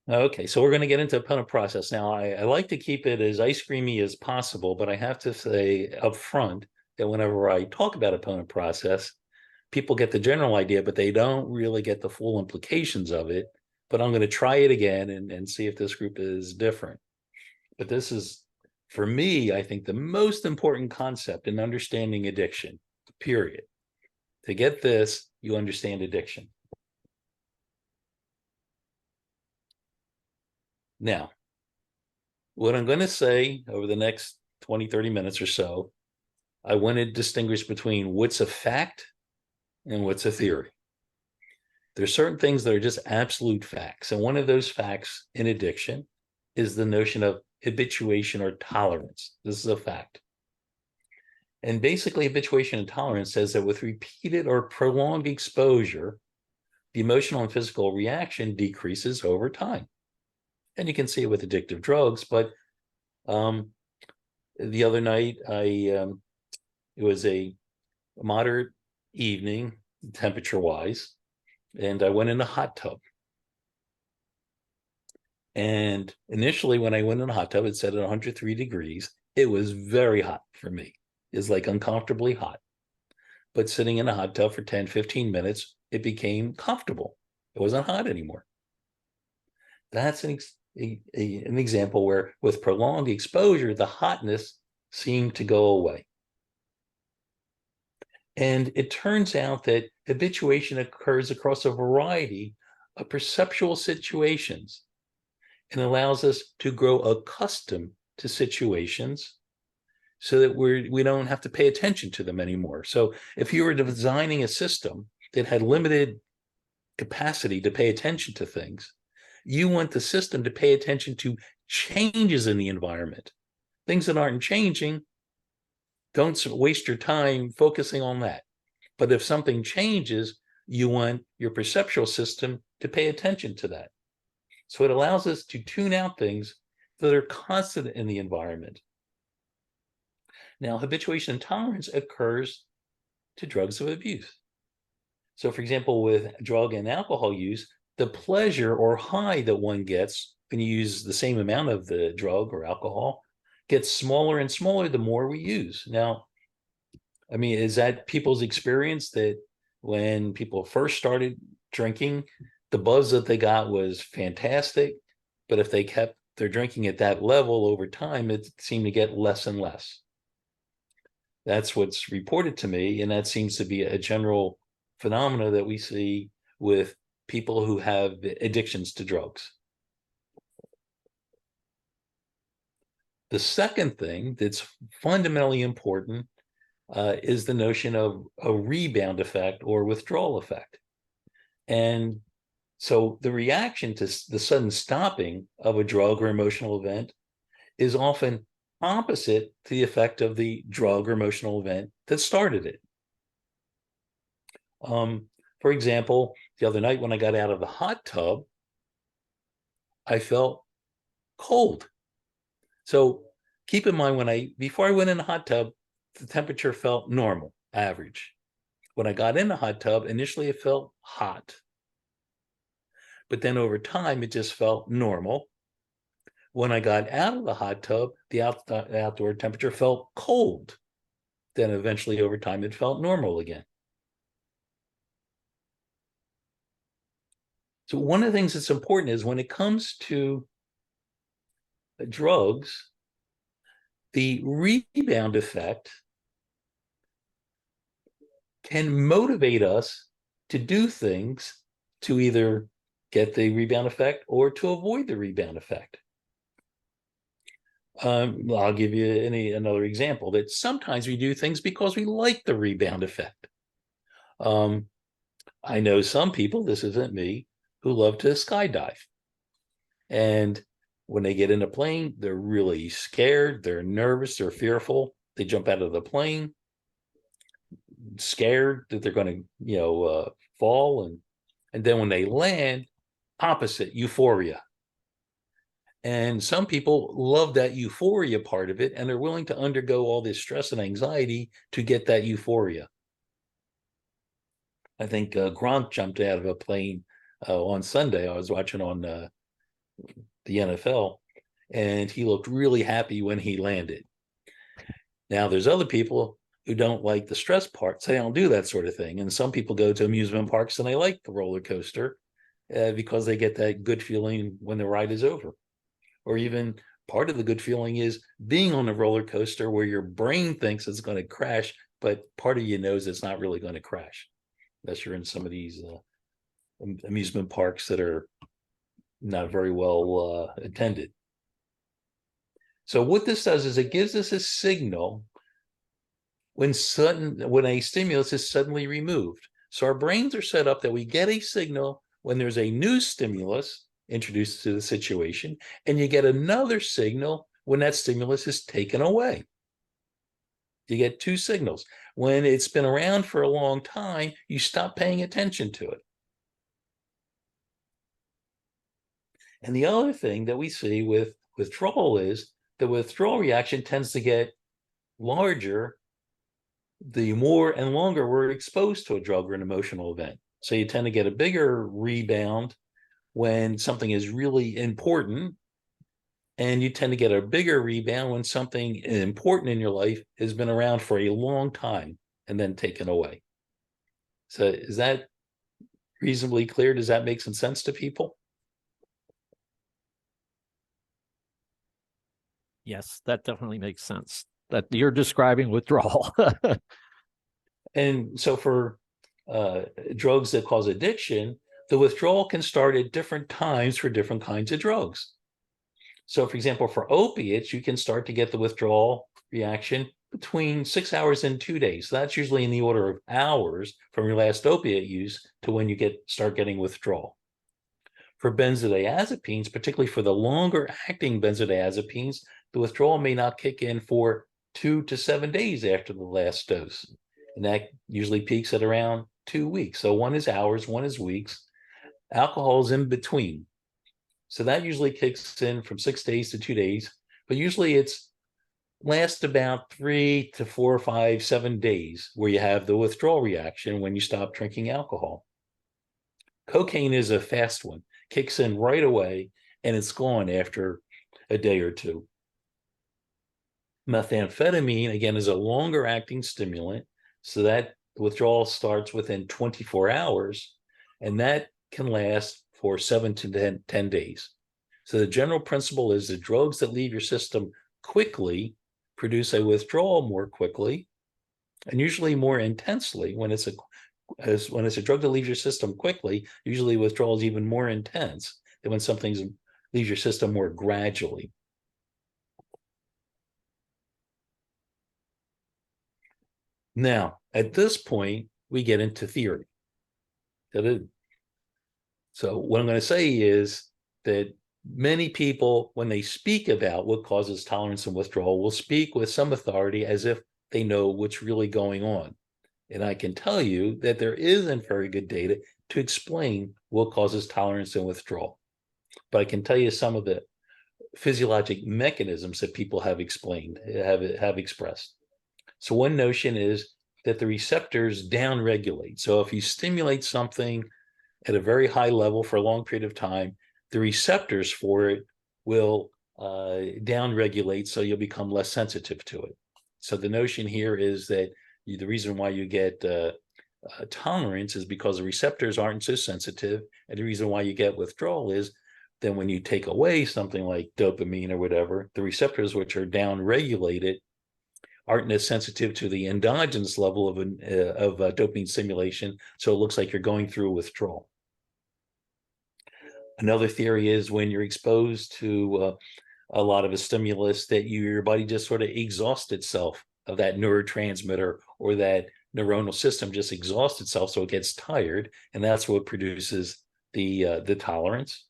Okay, so we're going to get into opponent process. Now, I like to keep it as ice creamy as possible, but I have to say up front that whenever I talk about opponent process, people get the general idea, but they don't really get the full implications of it. But I'm going to try it again and see if this group is different. But this is, for me, I think the most important concept in understanding addiction, period. To get this, you understand addiction. Now, what I'm going to say over the next 20, 30 minutes or so, I want to distinguish between what's a fact and what's a theory. There's certain things that are just absolute facts. And one of those facts in addiction is the notion of habituation or tolerance. This is a fact. And basically, habituation and tolerance says that with repeated or prolonged exposure, the emotional and physical reaction decreases over time. And you can see it with addictive drugs. But the other night, it was a moderate evening, temperature-wise, and I went in a hot tub. And initially, when I went in a hot tub, it said at 103 degrees. It was very hot for me. It's like uncomfortably hot. But sitting in a hot tub for 10, 15 minutes, it became comfortable. It wasn't hot anymore. That's an example where with prolonged exposure, the hotness seemed to go away. And it turns out that habituation occurs across a variety of perceptual situations and allows us to grow accustomed to situations so that we don't have to pay attention to them anymore. So if you were designing a system that had limited capacity to pay attention to things, you want the system to pay attention to changes in the environment. Things that aren't changing, don't waste your time focusing on that. But if something changes, you want your perceptual system to pay attention to that. So it allows us to tune out things that are constant in the environment. Now, habituation and tolerance occurs to drugs of abuse. So, for example, with drug and alcohol use, the pleasure or high that one gets when you use the same amount of the drug or alcohol gets smaller and smaller the more we use. Now, I mean, is that people's experience that when people first started drinking, the buzz that they got was fantastic, but if they kept their drinking at that level over time, it seemed to get less and less? That's what's reported to me, and that seems to be a general phenomena that we see with people who have addictions to drugs. The second thing that's fundamentally important is the notion of a rebound effect or withdrawal effect. And so the reaction to the sudden stopping of a drug or emotional event is often opposite to the effect of the drug or emotional event that started it. For example, the other night when I got out of the hot tub, I felt cold. So keep in mind, before I went in the hot tub, the temperature felt normal, average. When I got in the hot tub, initially it felt hot. but then over time, it just felt normal. When I got out of the hot tub, the outdoor temperature felt cold. Then eventually over time, it felt normal again. So one of the things that's important is when it comes to drugs, the rebound effect can motivate us to do things to either get the rebound effect or to avoid the rebound effect. I'll give you another example that sometimes we do things because we like the rebound effect. I know some people, this isn't me, who love to skydive. And when they get in a plane, they're really scared, they're nervous, they're fearful. They jump out of the plane, scared that they're going to, fall. And then when they land, opposite, euphoria. And some people love that euphoria part of it, and they're willing to undergo all this stress and anxiety to get that euphoria. I think Gronk jumped out of a plane on Sunday. I was watching on the NFL, and he looked really happy when he landed. Now, there's other people who don't like the stress part, so they don't do that sort of thing. And some people go to amusement parks and they like the roller coaster because they get that good feeling when the ride is over. Or even part of the good feeling is being on a roller coaster where your brain thinks it's going to crash, but part of you knows it's not really going to crash. Unless you're in some of these amusement parks that are not very well attended. So what this does is it gives us a signal when a stimulus is suddenly removed. So our brains are set up that we get a signal when there's a new stimulus introduced to the situation, and you get another signal when that stimulus is taken away. You get two signals. When it's been around for a long time, you stop paying attention to it. And the other thing that we see with withdrawal is the withdrawal reaction tends to get larger the more and longer we're exposed to a drug or an emotional event. So you tend to get a bigger rebound when something is really important, and you tend to get a bigger rebound when something important in your life has been around for a long time and then taken away. So is that reasonably clear? Does that make some sense to people? Yes, that definitely makes sense. That you're describing withdrawal. And so for drugs that cause addiction, the withdrawal can start at different times for different kinds of drugs. So for example, for opiates, you can start to get the withdrawal reaction between 6 hours and 2 days. So that's usually in the order of hours from your last opiate use to when you start getting withdrawal. For benzodiazepines, particularly for the longer acting benzodiazepines, the withdrawal may not kick in for 2 to 7 days after the last dose. And that usually peaks at around 2 weeks. So one is hours, one is weeks. Alcohol is in between. So that usually kicks in from 6 days to 2 days, but usually it's lasts about 3 to 4, 5, 7 days where you have the withdrawal reaction when you stop drinking alcohol. Cocaine is a fast one, kicks in right away, and it's gone after a day or two. Methamphetamine, again, is a longer acting stimulant, so that withdrawal starts within 24 hours, and that can last for 7 to 10 days. So the general principle is the drugs that leave your system quickly produce a withdrawal more quickly, and usually more intensely. When it's a drug that leaves your system quickly, usually withdrawal is even more intense than when something leaves your system more gradually. Now, at this point, we get into theory. So what I'm going to say is that many people, when they speak about what causes tolerance and withdrawal, will speak with some authority as if they know what's really going on. And I can tell you that there isn't very good data to explain what causes tolerance and withdrawal. But I can tell you some of the physiologic mechanisms that people have explained, have expressed. So one notion is that the receptors downregulate. So if you stimulate something at a very high level for a long period of time, the receptors for it will downregulate, so you'll become less sensitive to it. So the notion here is that the reason why you get tolerance is because the receptors aren't so sensitive, and the reason why you get withdrawal is then when you take away something like dopamine or whatever, the receptors which are downregulated aren't as sensitive to the endogenous level of dopamine stimulation, so it looks like you're going through withdrawal. Another theory is when you're exposed to a lot of a stimulus, that your body just sort of exhausts itself of that neurotransmitter, or that neuronal system just exhausts itself, so it gets tired, and that's what produces the tolerance.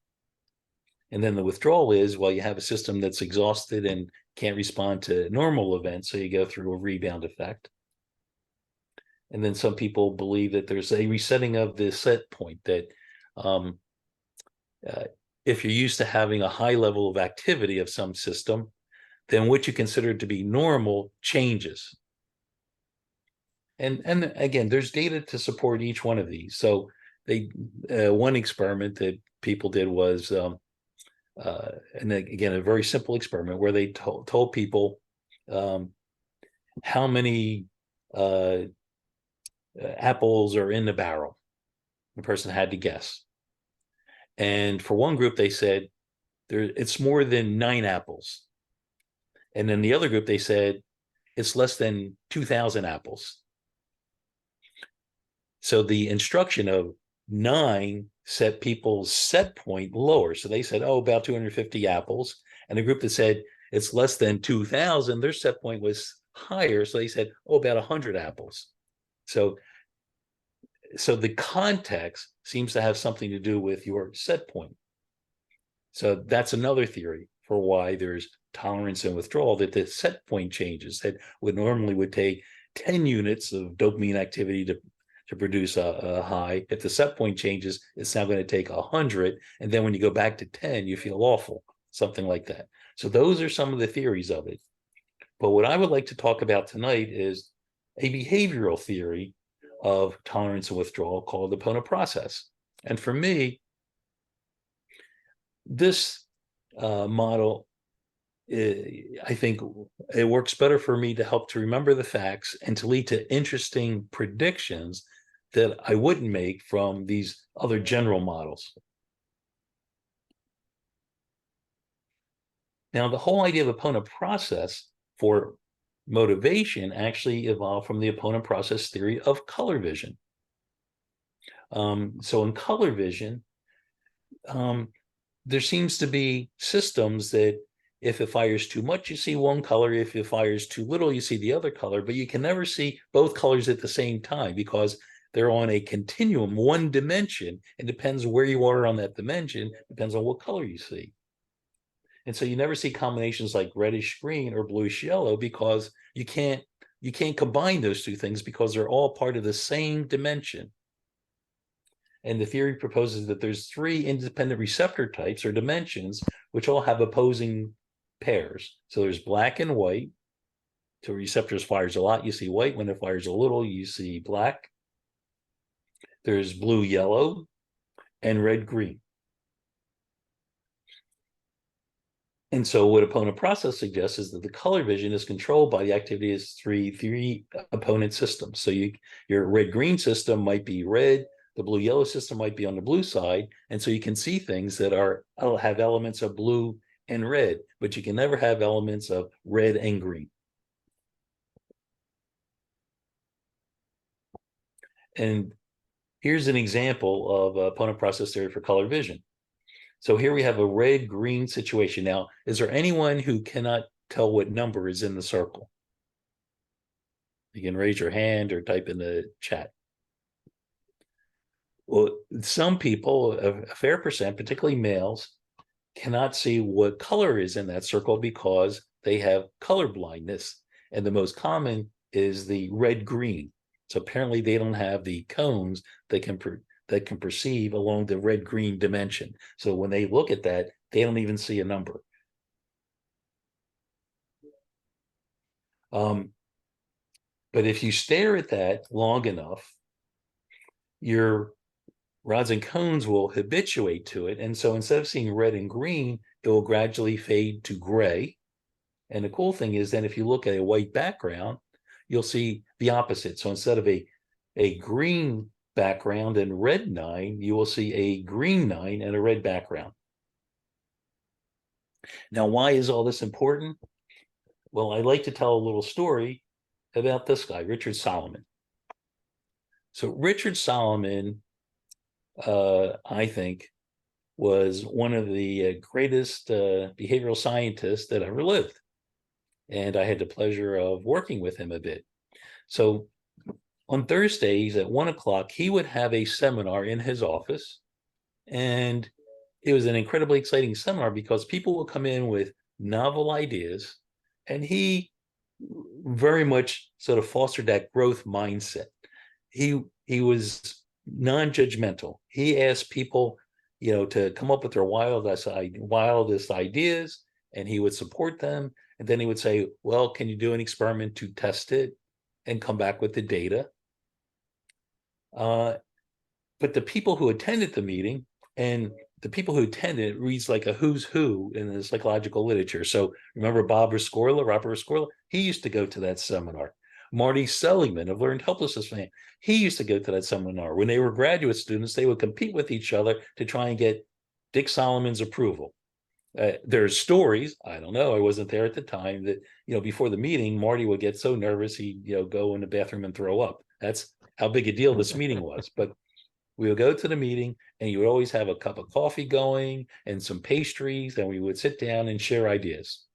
And then the withdrawal is, well, you have a system that's exhausted and can't respond to normal events, so you go through a rebound effect. And then some people believe that there's a resetting of the set point, that if you're used to having a high level of activity of some system, then what you consider to be normal changes. And again, there's data to support each one of these. So they one experiment that people did was, and again, a very simple experiment where they told people how many apples are in the barrel. The person had to guess. And for one group, they said it's more than 9 apples. And then the other group, they said it's less than 2,000 apples. So the instruction of 9 set people's set point lower. So they said, oh, about 250 apples. And the group that said it's less than 2,000, their set point was higher. So they said, oh, about 100 apples. So the context seems to have something to do with your set point. So that's another theory for why there's tolerance and withdrawal, that the set point changes. That would take 10 units of dopamine activity to produce a high. If the set point changes, it's now going to take 100. And then when you go back to 10, you feel awful, something like that. So those are some of the theories of it. But what I would like to talk about tonight is a behavioral theory of tolerance and withdrawal called the Epona process. And for me, this model, I think it works better for me to help to remember the facts and to lead to interesting predictions that I wouldn't make from these other general models. Now, the whole idea of Epona process for motivation actually evolved from the Epona process theory of color vision. So in color vision, there seems to be systems that if it fires too much, you see one color. If it fires too little, you see the other color, but you can never see both colors at the same time because they're on a continuum, one dimension. It depends where you are on that dimension, depends on what color you see. And so you never see combinations like reddish green or bluish yellow because you can't combine those two things because they're all part of the same dimension. And the theory proposes that there's 3 independent receptor types or dimensions which all have opposing pairs. So there's black and white. So receptors fires a lot, you see white. When it fires a little, you see black. There's blue, yellow, and red, green. And so what Epona process suggests is that the color vision is controlled by the activity of three opponent systems. So your red-green system might be red, the blue-yellow system might be on the blue side, and so you can see things that have elements of blue and red, but you can never have elements of red and green. And here's an example of Epona process theory for color vision. So here we have a red-green situation. Now, is there anyone who cannot tell what number is in the circle? You can raise your hand or type in the chat. Well, some people, a fair percent, particularly males, cannot see what color is in that circle because they have color blindness. And the most common is the red-green. So apparently they don't have the cones that can perceive along the red-green dimension. So when they look at that, they don't even see a number. But if you stare at that long enough, your rods and cones will habituate to it. And so instead of seeing red and green, it will gradually fade to gray. And the cool thing is then if you look at a white background, you'll see the opposite. So instead of a green background and red 9, you will see a green 9 and a red background. Now, why is all this important? Well, I like to tell a little story about this guy, Richard Solomon. So Richard Solomon, I think, was one of the greatest behavioral scientists that ever lived. And I had the pleasure of working with him a bit. So on Thursdays at 1 o'clock, he would have a seminar in his office. And it was an incredibly exciting seminar because people would come in with novel ideas. And he very much sort of fostered that growth mindset. He was non-judgmental. He asked people, to come up with their wildest ideas, and he would support them. And then he would say, well, can you do an experiment to test it and come back with the data? But the people who attended the meeting, and the people who attended reads like a who's who in the psychological literature. So remember Robert Rescorla, he used to go to that seminar. Marty Seligman of Learned Helplessness fame, he used to go to that seminar. When they were graduate students, they would compete with each other to try and get Dick Solomon's approval. There's stories, I don't know, I wasn't there at the time, that, before the meeting, Marty would get so nervous, he'd, go in the bathroom and throw up. That's how big a deal this meeting was. But we would go to the meeting and you would always have a cup of coffee going and some pastries, and we would sit down and share ideas.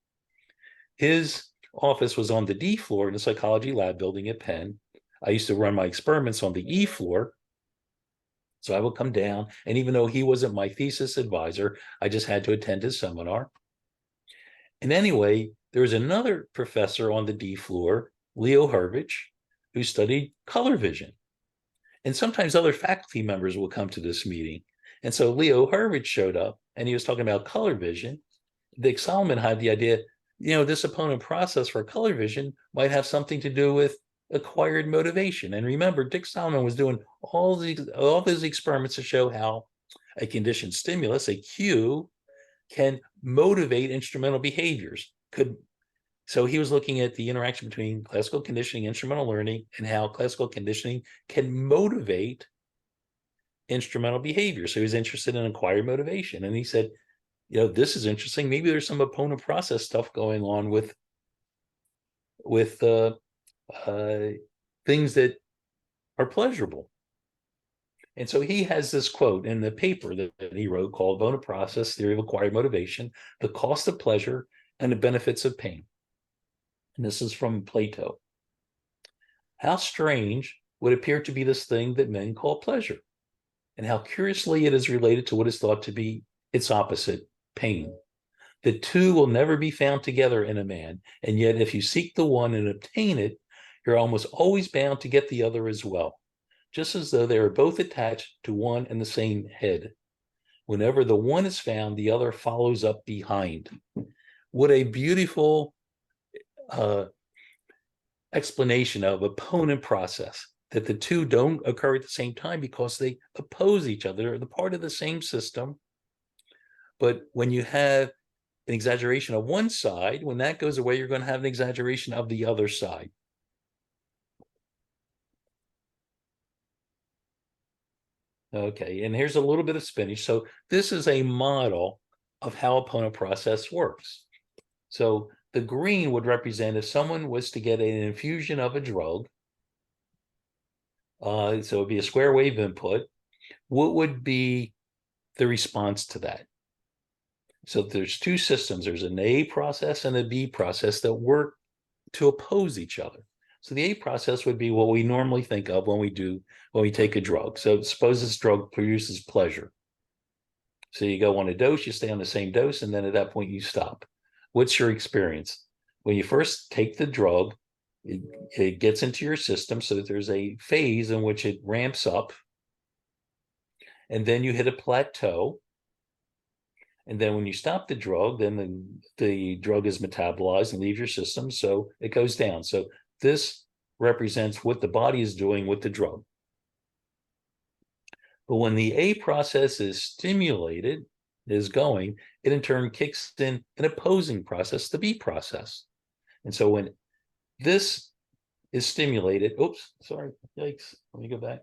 His office was on the D floor in the psychology lab building at Penn. I used to run my experiments on the E floor. So I would come down, and even though he wasn't my thesis advisor, I just had to attend his seminar. And anyway, there was another professor on the D floor, Leo Hurwicz, who studied color vision. And sometimes other faculty members will come to this meeting. And so Leo Hurwicz showed up, and he was talking about color vision. Dick Solomon had the idea, this opponent process for color vision might have something to do with acquired motivation. And remember, Dick Solomon was doing all these experiments to show how a conditioned stimulus, a cue, can motivate instrumental behaviors. So he was looking at the interaction between classical conditioning, instrumental learning, and how classical conditioning can motivate instrumental behavior. So he was interested in acquired motivation. And he said, this is interesting. Maybe there's some opponent process stuff going on with things that are pleasurable. And so he has this quote in the paper that he wrote called Opponent Process, Theory of Acquired Motivation, The Cost of Pleasure and the Benefits of Pain. And this is from Plato. How strange would appear to be this thing that men call pleasure, and how curiously it is related to what is thought to be its opposite, pain. The two will never be found together in a man, and yet if you seek the one and obtain it, you're almost always bound to get the other as well, just as though they are both attached to one and the same head. Whenever the one is found, the other follows up behind. What a beautiful explanation of opponent process, that the two don't occur at the same time because they oppose each other. They're part of the same system. But when you have an exaggeration of one side, when that goes away, you're going to have an exaggeration of the other side. Okay, and here's a little bit of spinach. So this is a model of how opponent process works. So the green would represent if someone was to get an infusion of a drug, so it'd be a square wave input, what would be the response to that? So there's two systems. There's an A process and a B process that work to oppose each other. So the A process would be what we normally think of when we take a drug. So suppose this drug produces pleasure. So you go on a dose, you stay on the same dose, and then at that point you stop. What's your experience? When you first take the drug, it gets into your system, so that there's a phase in which it ramps up, and then you hit a plateau. And then when you stop the drug, then the drug is metabolized and leaves your system, so it goes down. So this represents what the body is doing with the drug. But when the A process is stimulated, is going, it in turn kicks in an opposing process, the B process. And so when this is stimulated, oops, sorry, yikes, let me go back.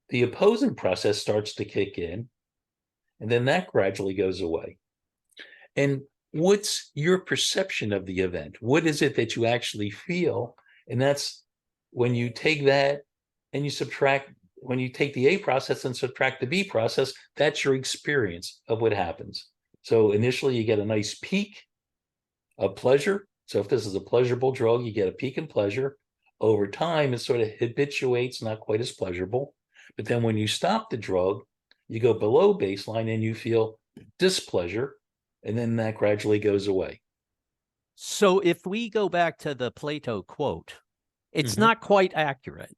The opposing process starts to kick in, and then that gradually goes away. And what's your perception of the event? What is it that you actually feel? And that's when you take that and you subtract, when you take the A process and subtract the B process, that's your experience of what happens. So initially you get a nice peak of pleasure. So if this is a pleasurable drug, you get a peak in pleasure. Over time, it sort of habituates, not quite as pleasurable. But then when you stop the drug, you go below baseline and you feel displeasure, and then that gradually goes away. So if we go back to the Plato quote, it's not quite accurate,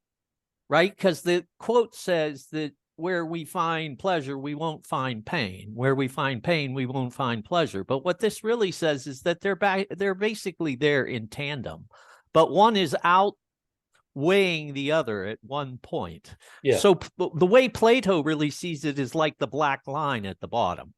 right? Because the quote says that where we find pleasure, we won't find pain. Where we find pain, we won't find pleasure. But what this really says is that they're basically there in tandem, but one is outweighing the other at one point. Yeah. So the way Plato really sees it is like the black line at the bottom.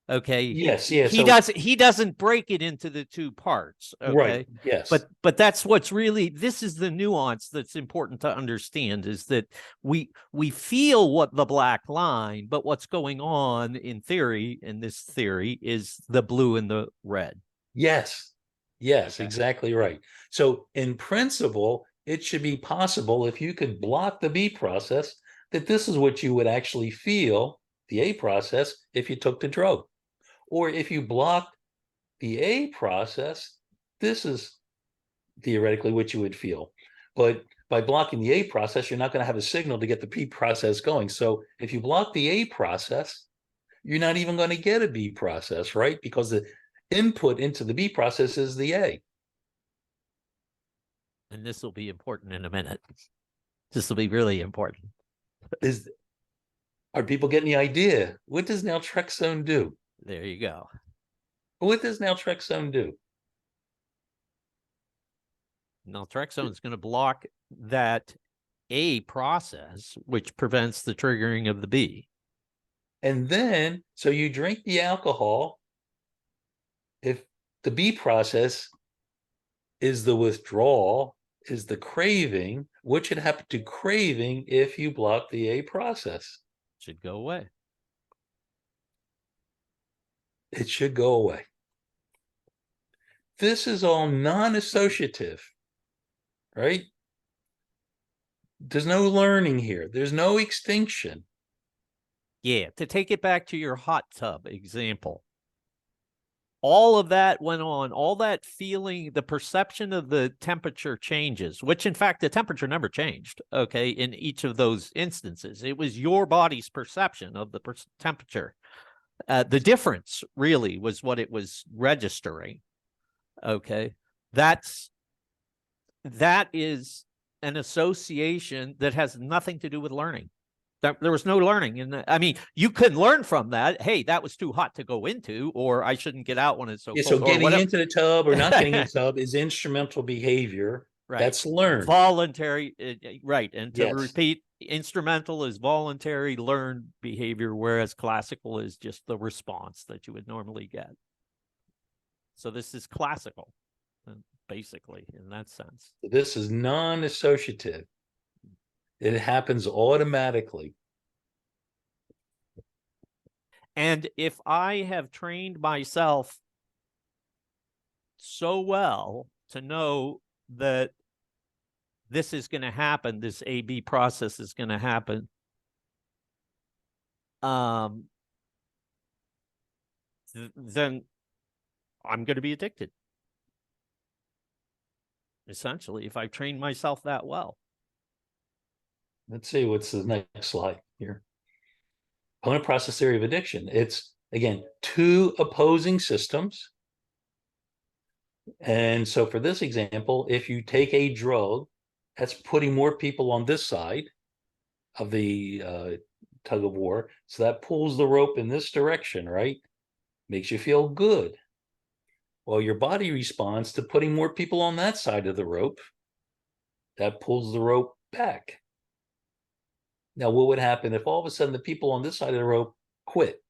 Okay. Yes. Yeah. He doesn't break it into the two parts. Okay. Right. Yes. But that's what's really, this is the nuance that's important to understand, is that we feel what the black line, but what's going on in theory, in this theory, is the blue and the red. Yes. Yes, Okay. exactly right. So in principle, it should be possible, if you could block the B process, that this is what you would actually feel, the A process, if you took the drug. Or if you block the A process, this is theoretically what you would feel. But by blocking the A process, you're not going to have a signal to get the B process going. So if you block the A process, you're not even going to get a B process, right? Because the input into the B process is the A. And this will be important in a minute. This will be really important. Are people getting the idea? What does naltrexone do? There you go. What does naltrexone do? Naltrexone is going to block that A process, which prevents the triggering of the B. And then, so you drink the alcohol. If the B process is the withdrawal, is the craving, what should happen to craving if you block the A process? It should go away. It should go away. This is all non-associative, right? There's no learning here. There's no extinction. Yeah, to take it back to your hot tub example, all of that went on, all that feeling, the perception of the temperature changes, which in fact, the temperature never changed, okay, in each of those instances. It was your body's perception of the temperature. The difference really was what it was registering, okay? That is an association that has nothing to do with learning. There was no learning in that. I mean, you could learn from that. Hey, that was too hot to go into, or I shouldn't get out when it's so cold. So getting into the tub or not getting in the tub is instrumental behavior. Right. That's learned. Voluntary, right. And to repeat, instrumental is voluntary learned behavior, whereas classical is just the response that you would normally get. So this is classical, basically, in that sense. This is non-associative. It happens automatically. And if I have trained myself so well to know that this is going to happen, this A-B process is going to happen, then I'm going to be addicted. Essentially, if I've trained myself that well. Let's see, what's the next slide here? Opponent process theory of addiction. It's, again, two opposing systems. And so for this example, if you take a drug, that's putting more people on this side of the tug of war. So that pulls the rope in this direction, right? Makes you feel good. Well, your body responds to putting more people on that side of the rope. That pulls the rope back. Now, what would happen if all of a sudden the people on this side of the rope quit?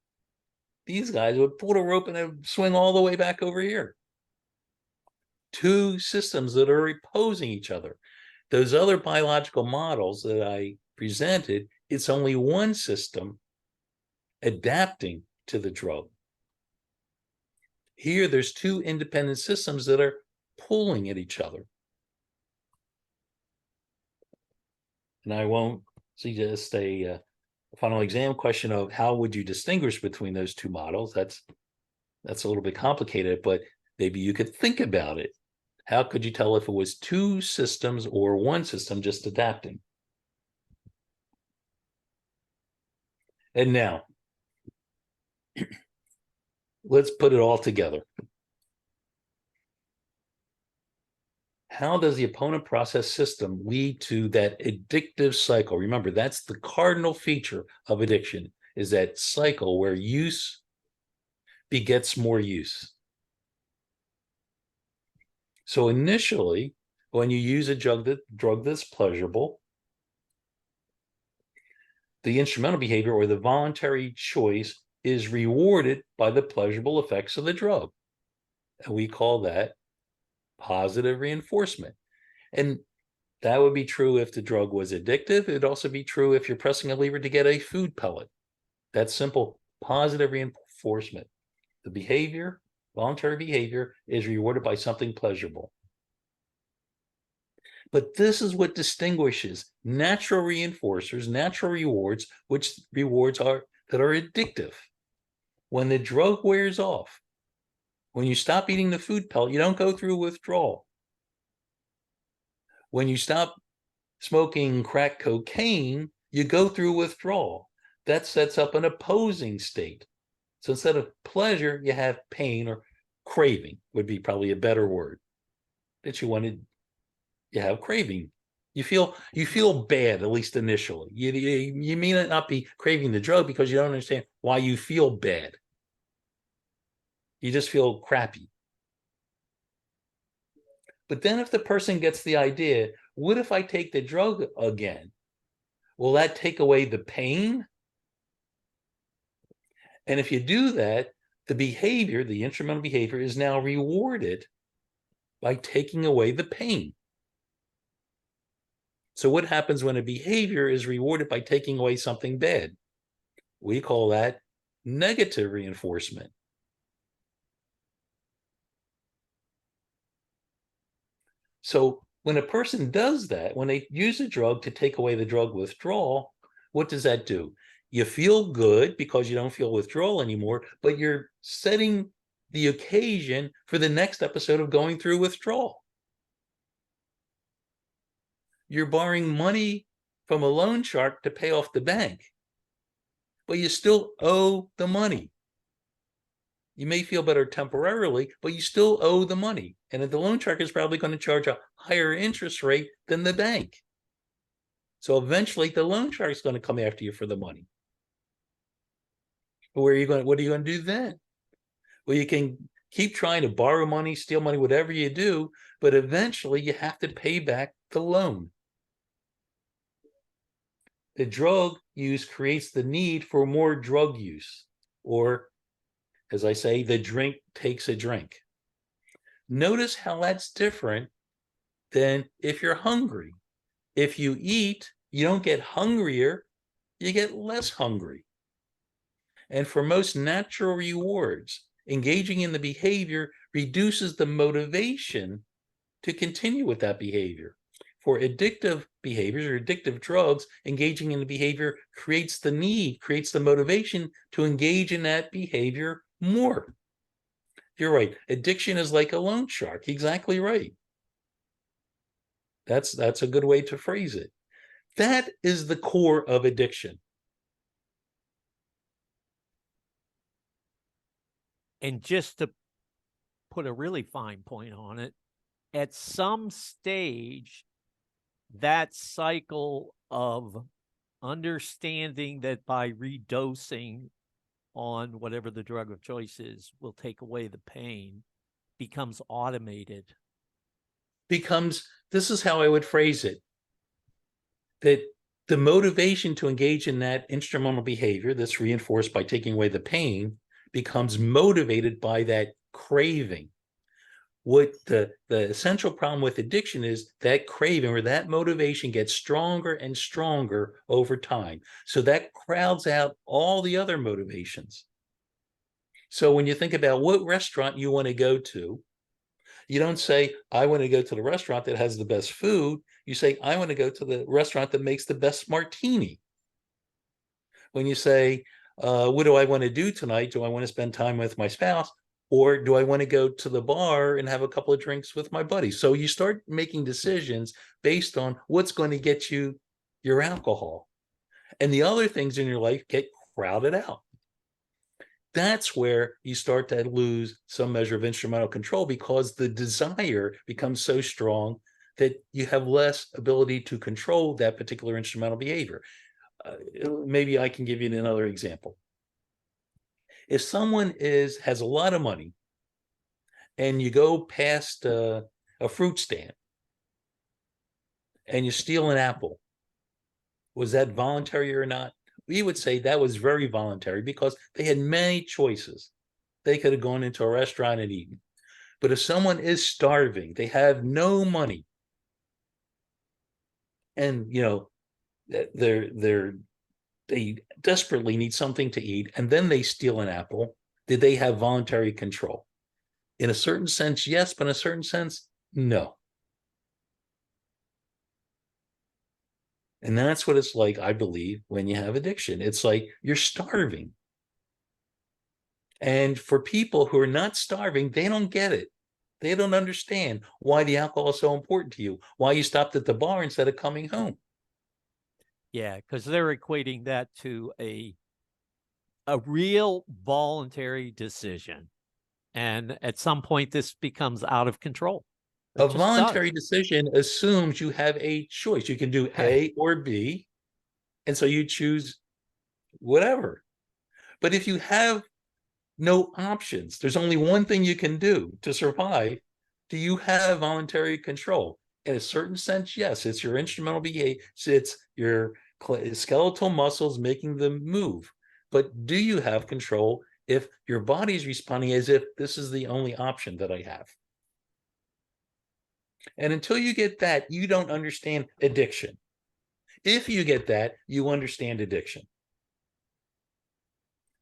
These guys would pull the rope and it would swing all the way back over here. Two systems that are opposing each other. Those other biological models that I presented, it's only one system adapting to the drug. Here, there's two independent systems that are pulling at each other. And I won't suggest a final exam question of how would you distinguish between those two models. That's a little bit complicated, but maybe you could think about it. How could you tell if it was two systems or one system just adapting? And now, let's put it all together. How does the opponent process system lead to that addictive cycle? Remember, that's the cardinal feature of addiction, is that cycle where use begets more use. So initially, when you use a drug that's pleasurable, the instrumental behavior or the voluntary choice is rewarded by the pleasurable effects of the drug. And we call that positive reinforcement. And that would be true if the drug was addictive. It'd also be true if you're pressing a lever to get a food pellet. That's simple positive reinforcement. The behavior, voluntary behavior, is rewarded by something pleasurable. But this is what distinguishes natural reinforcers, natural rewards, which rewards are that are addictive. When the drug wears off, when you stop eating the food pellet, you don't go through withdrawal. When you stop smoking crack cocaine, you go through withdrawal. That sets up an opposing state. So instead of pleasure, you have pain, or craving would be probably a better word. That you have craving. You feel bad, at least initially. You may not be craving the drug because you don't understand why you feel bad. You just feel crappy. But then if the person gets the idea, what if I take the drug again? Will that take away the pain? And if you do that, the behavior, the instrumental behavior, is now rewarded by taking away the pain. So what happens when a behavior is rewarded by taking away something bad? We call that negative reinforcement. So when a person does that, when they use a drug to take away the drug withdrawal, what does that do? You feel good because you don't feel withdrawal anymore, but you're setting the occasion for the next episode of going through withdrawal. You're borrowing money from a loan shark to pay off the bank, but you still owe the money. You may feel better temporarily, but you still owe the money. And the loan shark is probably going to charge a higher interest rate than the bank. So eventually the loan shark is going to come after you for the money. But what are you going to do then? Well, you can keep trying to borrow money, steal money, whatever you do, but eventually you have to pay back the loan. The drug use creates the need for more drug use, or as I say, the drink takes a drink. Notice how that's different than if you're hungry. If you eat, you don't get hungrier, you get less hungry. And for most natural rewards, engaging in the behavior reduces the motivation to continue with that behavior. For addictive behaviors or addictive drugs, engaging in the behavior creates the need, creates the motivation to engage in that behavior more. You're right. Addiction is like a loan shark. Exactly right. That's a good way to phrase it. That is the core of addiction. And just to put a really fine point on it, at some stage, that cycle of understanding that by redosing on whatever the drug of choice is will take away the pain becomes automated. This is how I would phrase it, that the motivation to engage in that instrumental behavior that's reinforced by taking away the pain becomes motivated by that craving. What the essential problem with addiction is that craving or that motivation gets stronger and stronger over time. So that crowds out all the other motivations. So when you think about what restaurant you want to go to, you don't say, I want to go to the restaurant that has the best food. You say, I want to go to the restaurant that makes the best martini. When you say, what do I want to do tonight? Do I want to spend time with my spouse? Or do I want to go to the bar and have a couple of drinks with my buddy? So you start making decisions based on what's going to get you your alcohol. And the other things in your life get crowded out. That's where you start to lose some measure of instrumental control, because the desire becomes so strong that you have less ability to control that particular instrumental behavior. Maybe I can give you another example. If someone has a lot of money and you go past a fruit stand and you steal an apple, was that voluntary or not? We would say that was very voluntary, because they had many choices. They could have gone into a restaurant and eaten. But if someone is starving, they have no money, and they desperately need something to eat, and then they steal an apple, did they have voluntary control? In a certain sense, yes, but in a certain sense, no. And that's what it's like, I believe, when you have addiction. It's like you're starving. And for people who are not starving, they don't get it. They don't understand why the alcohol is so important to you, why you stopped at the bar instead of coming home. Yeah, because they're equating that to a real voluntary decision. And at some point, this becomes out of control. A voluntary decision assumes you have a choice. You can do A or B, and so you choose whatever. But if you have no options, there's only one thing you can do to survive. Do you have voluntary control? In a certain sense, yes. It's your instrumental behavior. It's your skeletal muscles making them move. But do you have control if your body's responding as if this is the only option that I have? And until you get that, you don't understand addiction. If you get that, you understand addiction.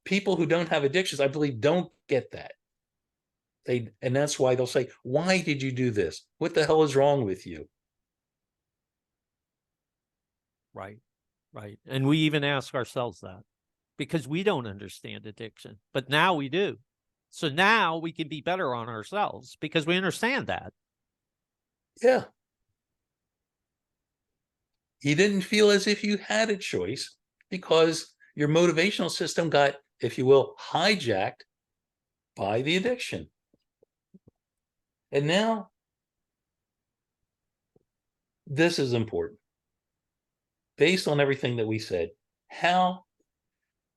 People who don't have addictions, I believe, don't get that. And that's why they'll say, why did you do this? What the hell is wrong with you? Right. And we even ask ourselves that, because we don't understand addiction, but now we do. So now we can be better on ourselves because we understand that. Yeah. You didn't feel as if you had a choice because your motivational system got, if you will, hijacked by the addiction. And now, this is important. Based on everything that we said,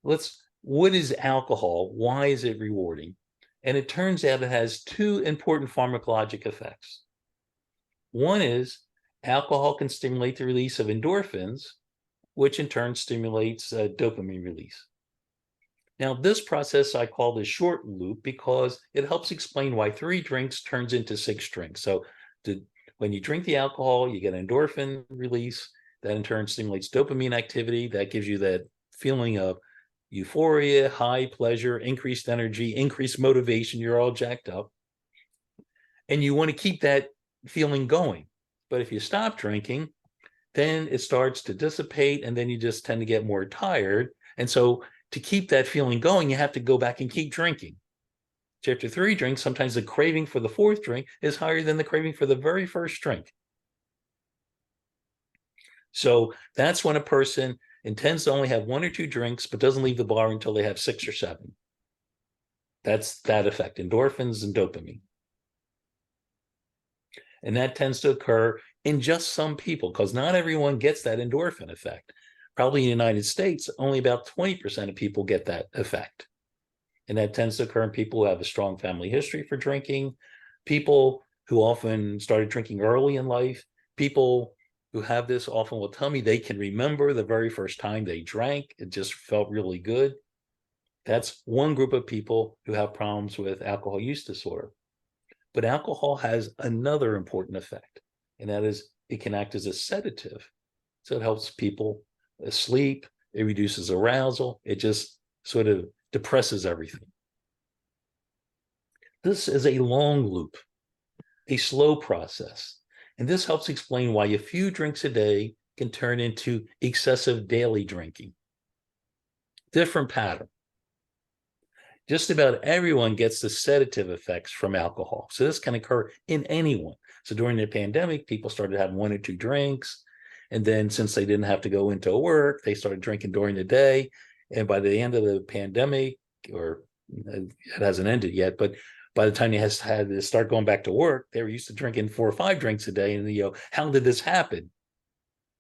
what is alcohol? Why is it rewarding? And it turns out it has two important pharmacologic effects. One is alcohol can stimulate the release of endorphins, which in turn stimulates dopamine release. Now, this process I call the short loop because it helps explain why 3 drinks turns into 6 drinks. So when you drink the alcohol, you get endorphin release. That in turn stimulates dopamine activity. That gives you that feeling of euphoria, high pleasure, increased energy, increased motivation. You're all jacked up. And you want to keep that feeling going. But if you stop drinking, then it starts to dissipate, and then you just tend to get more tired. And so to keep that feeling going, you have to go back and keep drinking. So after 3 drinks, sometimes the craving for the 4th drink is higher than the craving for the very first drink. So that's when a person intends to only have 1 or 2 drinks, but doesn't leave the bar until they have 6 or 7. That's that effect, endorphins and dopamine. And that tends to occur in just some people, because not everyone gets that endorphin effect. Probably in the United States, only about 20% of people get that effect. And that tends to occur in people who have a strong family history for drinking, people who often started drinking early in life, people who have this often will tell me they can remember the very first time they drank. It just felt really good. That's one group of people who have problems with alcohol use disorder. But alcohol has another important effect, and that is it can act as a sedative. So it helps people sleep, it reduces arousal, it just sort of depresses everything. This is a long loop, a slow process. And this helps explain why a few drinks a day can turn into excessive daily drinking. Different pattern. Just about everyone gets the sedative effects from alcohol. So this can occur in anyone. So during the pandemic, people started having 1 or 2 drinks. And then since they didn't have to go into work, they started drinking during the day. And by the end of the pandemic, or it hasn't ended yet, but by the time they had to start going back to work, they were used to drinking 4 or 5 drinks a day. And how did this happen?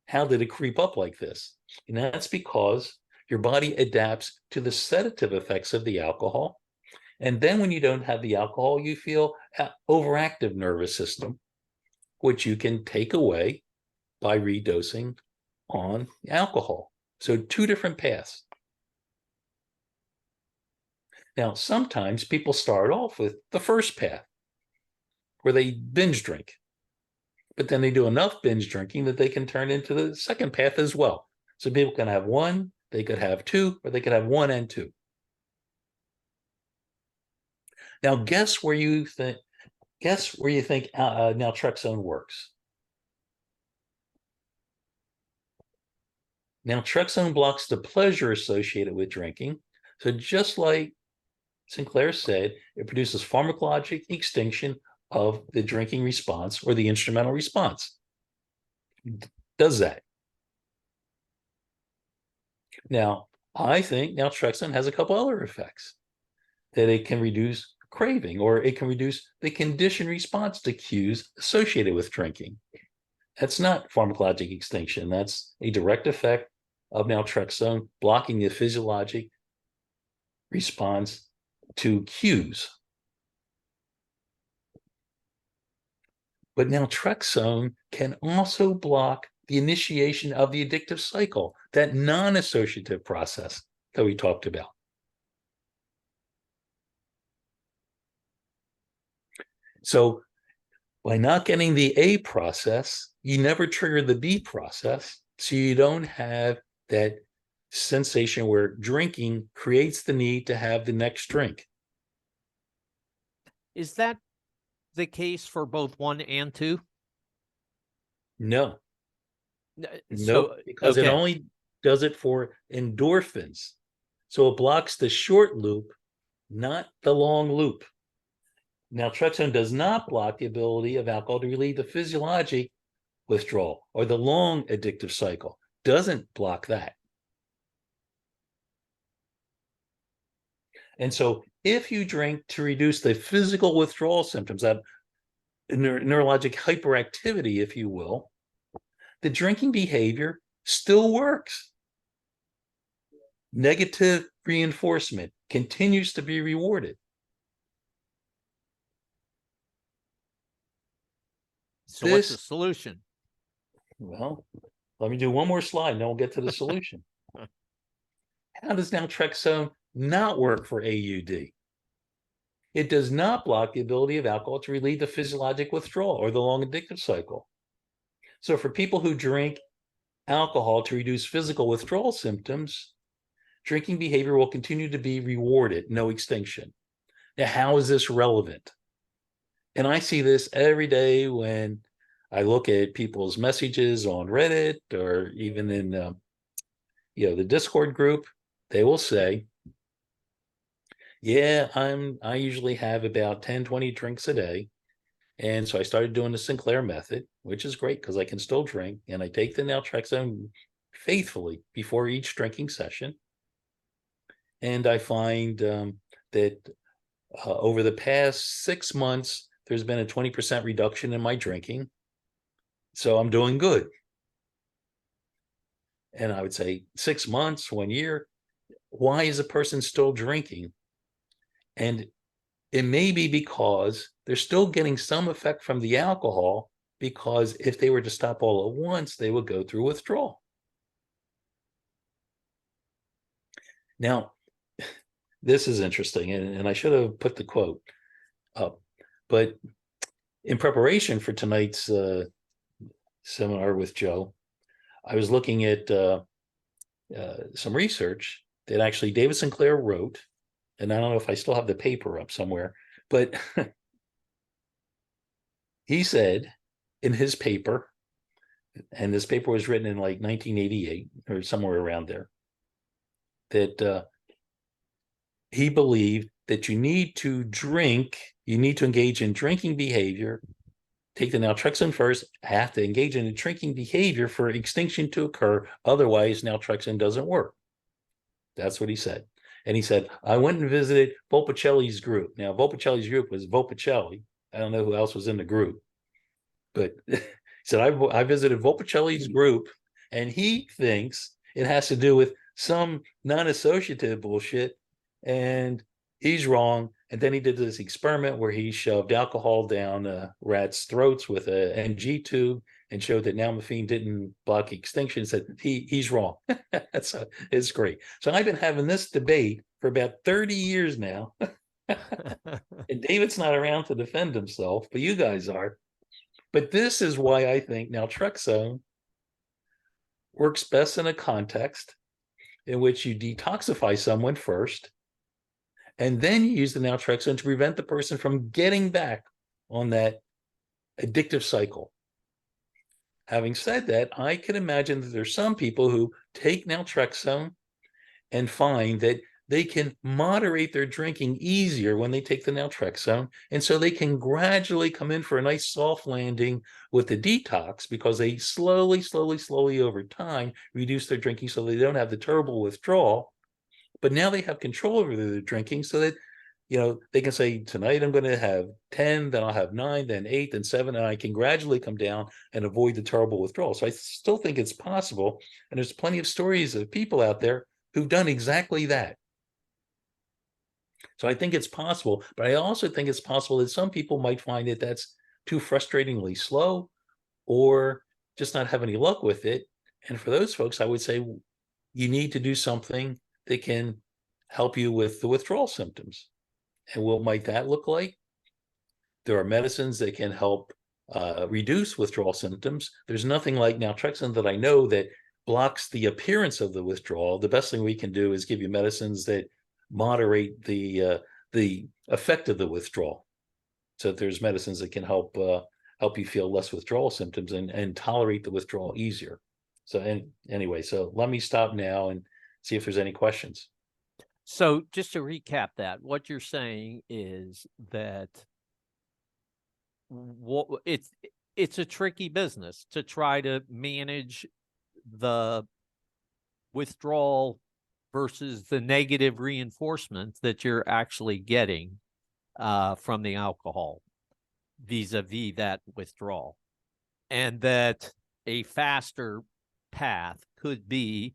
How did it creep up like this? And that's because your body adapts to the sedative effects of the alcohol. And then when you don't have the alcohol, you feel an overactive nervous system, which you can take away by redosing on alcohol. So 2 different paths. Now, sometimes people start off with the first path, where they binge drink. But then they do enough binge drinking that they can turn into the second path as well. So people can have 1, they could have 2, or they could have 1 and 2. Now, guess where you think naltrexone works. Naltrexone blocks the pleasure associated with drinking. So just like Sinclair said, it produces pharmacologic extinction of the drinking response or the instrumental response. Does that. Now, I think naltrexone has a couple other effects, that it can reduce craving, or it can reduce the conditioned response to cues associated with drinking. That's not pharmacologic extinction. That's a direct effect of naltrexone blocking the physiologic response to cues. But naltrexone can also block the initiation of the addictive cycle, that non-associative process that we talked about. So by not getting the A process, you never trigger the B process. So you don't have that sensation where drinking creates the need to have the next drink. Is that the case for both 1 and 2? No. So, because it only does it for endorphins. So it blocks the short loop, not the long loop. Naltrexone does not block the ability of alcohol to relieve the physiologic withdrawal or the long addictive cycle. Doesn't block that. And so if you drink to reduce the physical withdrawal symptoms, that neurologic hyperactivity, if you will, the drinking behavior still works. Negative reinforcement continues to be rewarded. So what's the solution? Well, let me do one more slide and then we'll get to the solution. How does naltrexone not work for AUD? It does not block the ability of alcohol to relieve the physiologic withdrawal or the long addictive cycle. So for people who drink alcohol to reduce physical withdrawal symptoms, drinking behavior will continue to be rewarded, no extinction. Now, how is this relevant? And I see this every day when I look at people's messages on Reddit or even in the Discord group. They will say, yeah, I usually have about 10, 20 drinks a day. And so I started doing the Sinclair method, which is great because I can still drink. And I take the naltrexone faithfully before each drinking session. And I find that over the past 6 months, there's been a 20% reduction in my drinking. So I'm doing good. And I would say 6 months, 1 year, why is a person still drinking? And it may be because they're still getting some effect from the alcohol, because if they were to stop all at once, they would go through withdrawal. Now, this is interesting, and I should have put the quote up, but in preparation for tonight's seminar with Joe, I was looking at some research that actually David Sinclair wrote, and I don't know if I still have the paper up somewhere, but he said in his paper, and this paper was written in like 1988 or somewhere around there, that he believed that you need to engage in drinking behavior, take the naltrexone first, have to engage in a drinking behavior for extinction to occur. Otherwise, naltrexone doesn't work. That's what he said. And he said, I went and visited Volpicelli's group. Now, Volpicelli's group was Volpicelli. I don't know who else was in the group, but he said, I visited Volpicelli's group, and he thinks it has to do with some non-associative bullshit, and he's wrong. And then he did this experiment where he shoved alcohol down rats' throats with a NG tube and showed that nalmefene didn't block extinction. Said he's wrong. So it's great. So I've been having this debate for about 30 years now. And David's not around to defend himself, but you guys are. But this is why I think naltrexone works best in a context in which you detoxify someone first, and then you use the naltrexone to prevent the person from getting back on that addictive cycle. Having said that, I can imagine that there's some people who take naltrexone and find that they can moderate their drinking easier when they take the naltrexone. And so they can gradually come in for a nice soft landing with the detox, because they slowly over time reduce their drinking so they don't have the terrible withdrawal. But now they have control over their drinking, so that, they can say, tonight I'm going to have 10, then I'll have 9, then 8, then 7, and I can gradually come down and avoid the terrible withdrawal. So I still think it's possible. And there's plenty of stories of people out there who've done exactly that. So I think it's possible, but I also think it's possible that some people might find that that's too frustratingly slow, or just not have any luck with it. And for those folks, I would say you need to do something that can help you with the withdrawal symptoms. And what might that look like? There are medicines that can help reduce withdrawal symptoms. There's nothing like naltrexone that I know that blocks the appearance of the withdrawal. The best thing we can do is give you medicines that moderate the effect of the withdrawal. So there's medicines that can help you feel less withdrawal symptoms and tolerate the withdrawal easier. So anyway, so let me stop now and see if there's any questions. So just to recap that, what you're saying is that it's a tricky business to try to manage the withdrawal versus the negative reinforcement that you're actually getting from the alcohol vis-a-vis that withdrawal. And that a faster path could be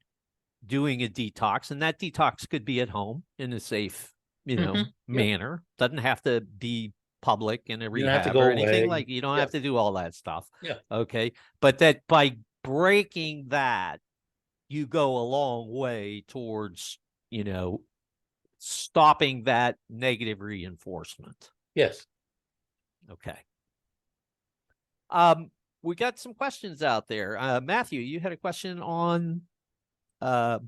doing a detox, and that detox could be at home in a safe, manner. Doesn't have to be public in a rehab or anything like. You don't have to do all that stuff. Yeah. Okay. But that by breaking that, you go a long way towards, stopping that negative reinforcement. Yes. Okay. We got some questions out there. Matthew, you had a question on, I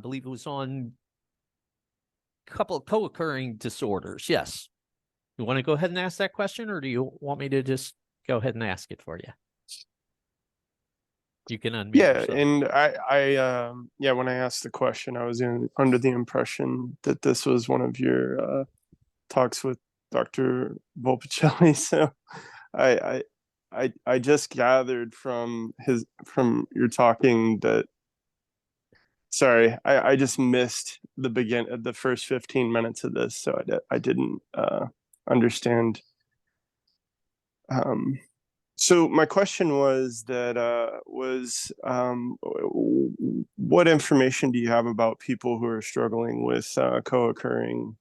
believe it was on a couple of co-occurring disorders. Yes. You want to go ahead and ask that question, or do you want me to just go ahead and ask it for you? You can unmute yourself. And I when I asked the question, I was under the impression that this was one of your talks with Dr. Volpicelli. So I just gathered from your talking that, sorry, I just missed the first 15 minutes of this, so I didn't understand. So my question was that what information do you have about people who are struggling with co-occurring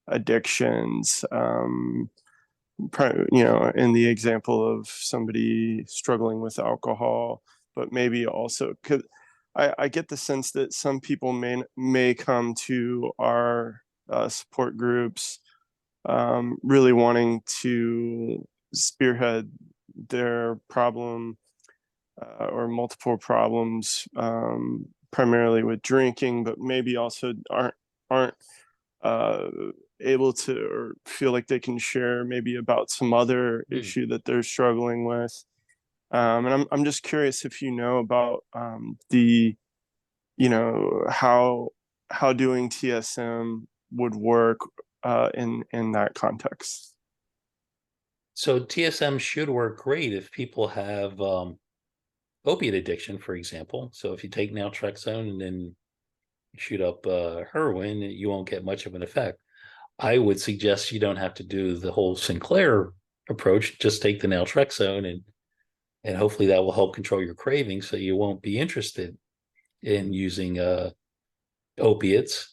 addictions? in the example of somebody struggling with alcohol, but maybe also could, I get the sense that some people may come to our support groups really wanting to spearhead their problem or multiple problems, primarily with drinking, but maybe also aren't uh, able to, or feel like they can share maybe about some other issue that they're struggling with. And I'm just curious if you know about the, how doing TSM would work in that context. So TSM should work great if people have opiate addiction, for example. So if you take naltrexone and then shoot up heroin, you won't get much of an effect. I would suggest you don't have to do the whole Sinclair approach. Just take the naltrexone and hopefully that will help control your cravings, so you won't be interested in using opiates.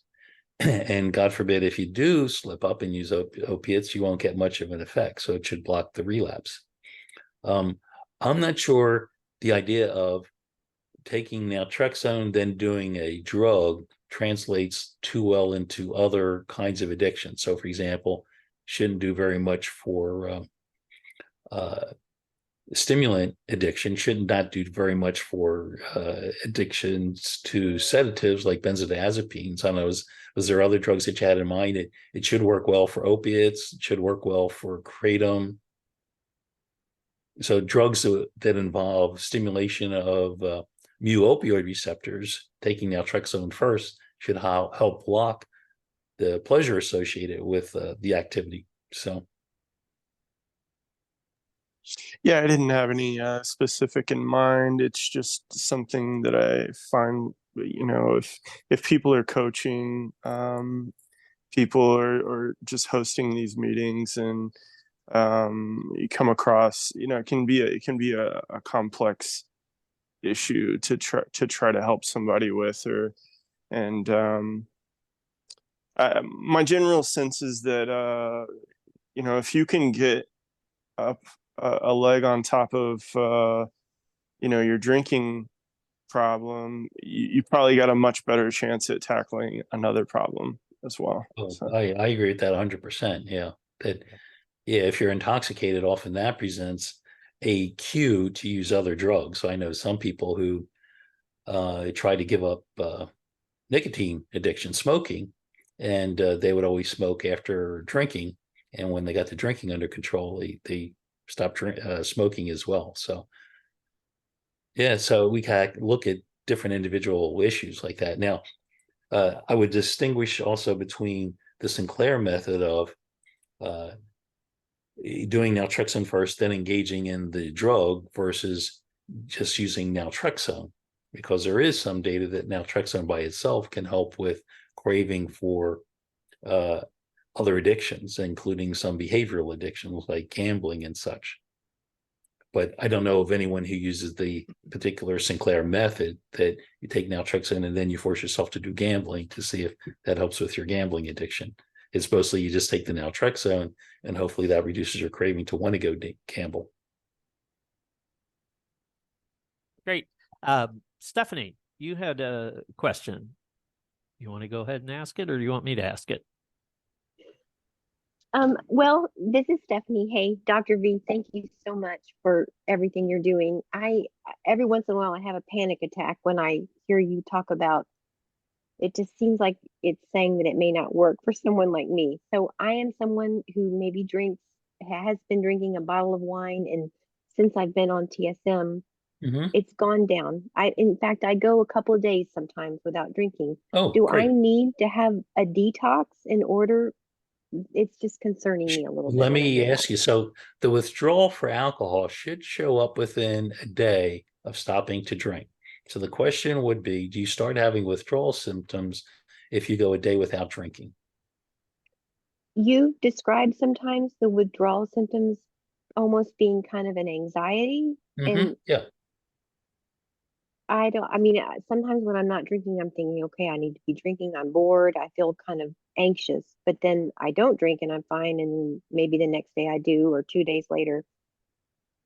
And God forbid, if you do slip up and use opiates, you won't get much of an effect. So it should block the relapse. I'm not sure the idea of taking naltrexone, then doing a drug translates too well into other kinds of addiction. So, for example, shouldn't do very much for stimulant addiction, should not do very much for addictions to sedatives like benzodiazepines. I don't know, was there other drugs that you had in mind? It should work well for opiates, it should work well for kratom. So drugs that involve stimulation of mu opioid receptors, taking naltrexone first, should help block the pleasure associated with the activity. So, yeah, I didn't have any specific in mind. It's just something that I find, if people are coaching people or just hosting these meetings, and you come across, it can be a complex issue to try to help somebody with, and my general sense is that if you can get up a leg on top of your drinking problem, you probably got a much better chance at tackling another problem as well. So. I agree with that 100%. Yeah, that if you're intoxicated, often that presents a cue to use other drugs. So I know some people who try to give up nicotine addiction, smoking, and they would always smoke after drinking. And when they got the drinking under control, they stopped smoking as well. So yeah, so we can look at different individual issues like that. Now, I would distinguish also between the Sinclair method of doing naltrexone first, then engaging in the drug, versus just using naltrexone, because there is some data that naltrexone by itself can help with craving for other addictions, including some behavioral addictions like gambling and such. But I don't know of anyone who uses the particular Sinclair method that you take naltrexone and then you force yourself to do gambling to see if that helps with your gambling addiction. It's mostly you just take the naltrexone and hopefully that reduces your craving to want to go gamble. Great. Stephanie, you had a question. You want to go ahead and ask it, or do you want me to ask it? Well, this is Stephanie. Hey, Dr. V, thank you so much for everything you're doing. Every once in a while I have a panic attack when I hear you talk about it. Just seems like it's saying that it may not work for someone like me. So I am someone who maybe has been drinking a bottle of wine, and since I've been on TSM, it's gone down. In fact, I go a couple of days sometimes without drinking. Oh, do great. I need to have a detox in order? It's just concerning me a little bit. Let me ask you, so the withdrawal for alcohol should show up within a day of stopping to drink. So the question would be, do you start having withdrawal symptoms if you go a day without drinking? You describe sometimes the withdrawal symptoms almost being kind of an anxiety. And yeah. sometimes when I'm not drinking, I'm thinking, okay, I need to be drinking. I'm bored. I feel kind of anxious, but then I don't drink and I'm fine, and then maybe the next day I do, or 2 days later.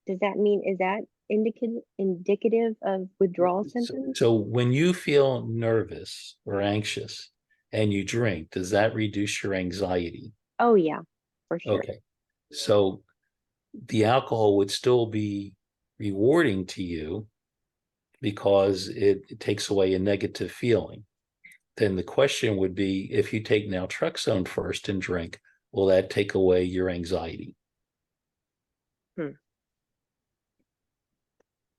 Does that mean, is that indicative of withdrawal symptoms? So when you feel nervous or anxious and you drink, does that reduce your anxiety? Oh yeah, for sure. Okay. So the alcohol would still be rewarding to you because it takes away a negative feeling. Then the question would be, if you take naltrexone first and drink, will that take away your anxiety?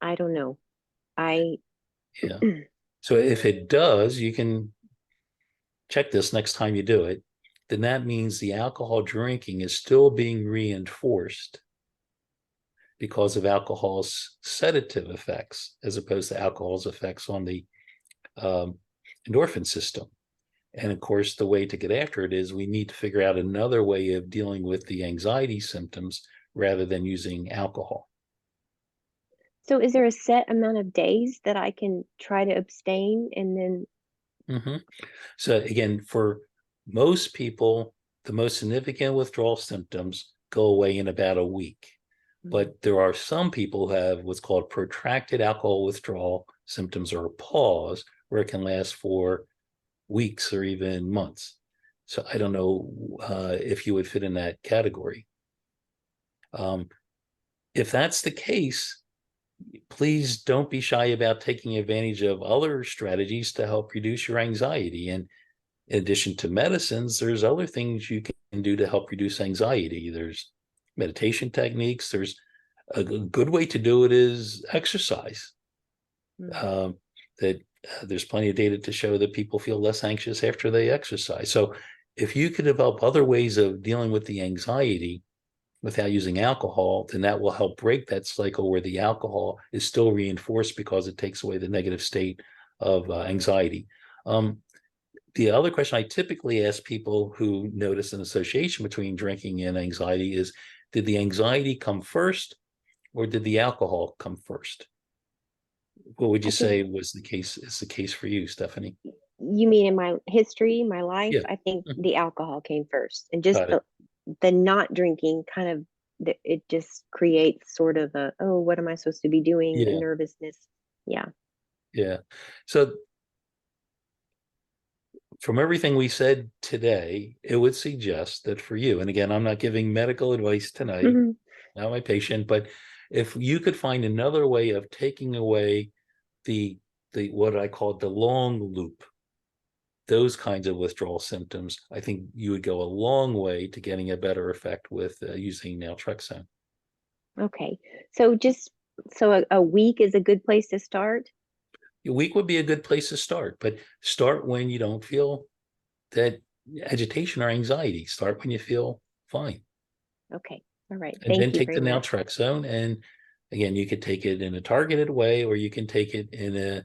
I don't know. Yeah. So if it does, you can check this next time you do it. Then that means the alcohol drinking is still being reinforced because of alcohol's sedative effects, as opposed to alcohol's effects on the endorphin system. And of course, the way to get after it is we need to figure out another way of dealing with the anxiety symptoms rather than using alcohol. So is there a set amount of days that I can try to abstain and then? Mm-hmm. So again, for most people, the most significant withdrawal symptoms go away in about a week. But there are some people who have what's called protracted alcohol withdrawal symptoms, or a pause, where it can last for weeks or even months. So I don't know if you would fit in that category. If that's the case, please don't be shy about taking advantage of other strategies to help reduce your anxiety. And in addition to medicines, there's other things you can do to help reduce anxiety. There's meditation techniques. There's a good way to do it is exercise. There's plenty of data to show that people feel less anxious after they exercise. So if you could develop other ways of dealing with the anxiety without using alcohol, then that will help break that cycle where the alcohol is still reinforced because it takes away the negative state of anxiety. The other question I typically ask people who notice an association between drinking and anxiety is, did the anxiety come first or did the alcohol come first? What would you say is the case for you, Stephanie? You mean in my history, my life? Yeah. I think the alcohol came first, and just Got it. the not drinking kind of, it just creates sort of a, oh, what am I supposed to be doing? A Yeah. nervousness. Yeah. Yeah. So from everything we said today, it would suggest that for you, and again, I'm not giving medical advice tonight, not my patient, but if you could find another way of taking away the what I call the long loop, those kinds of withdrawal symptoms, I think you would go a long way to getting a better effect with using naltrexone. Okay. So a week is a good place to start? A week would be a good place to start, but start when you don't feel that agitation or anxiety. Start when you feel fine. Okay. All right. And Thank then you take very the much. naltrexone. And again, you could take it in a targeted way, or you can take it in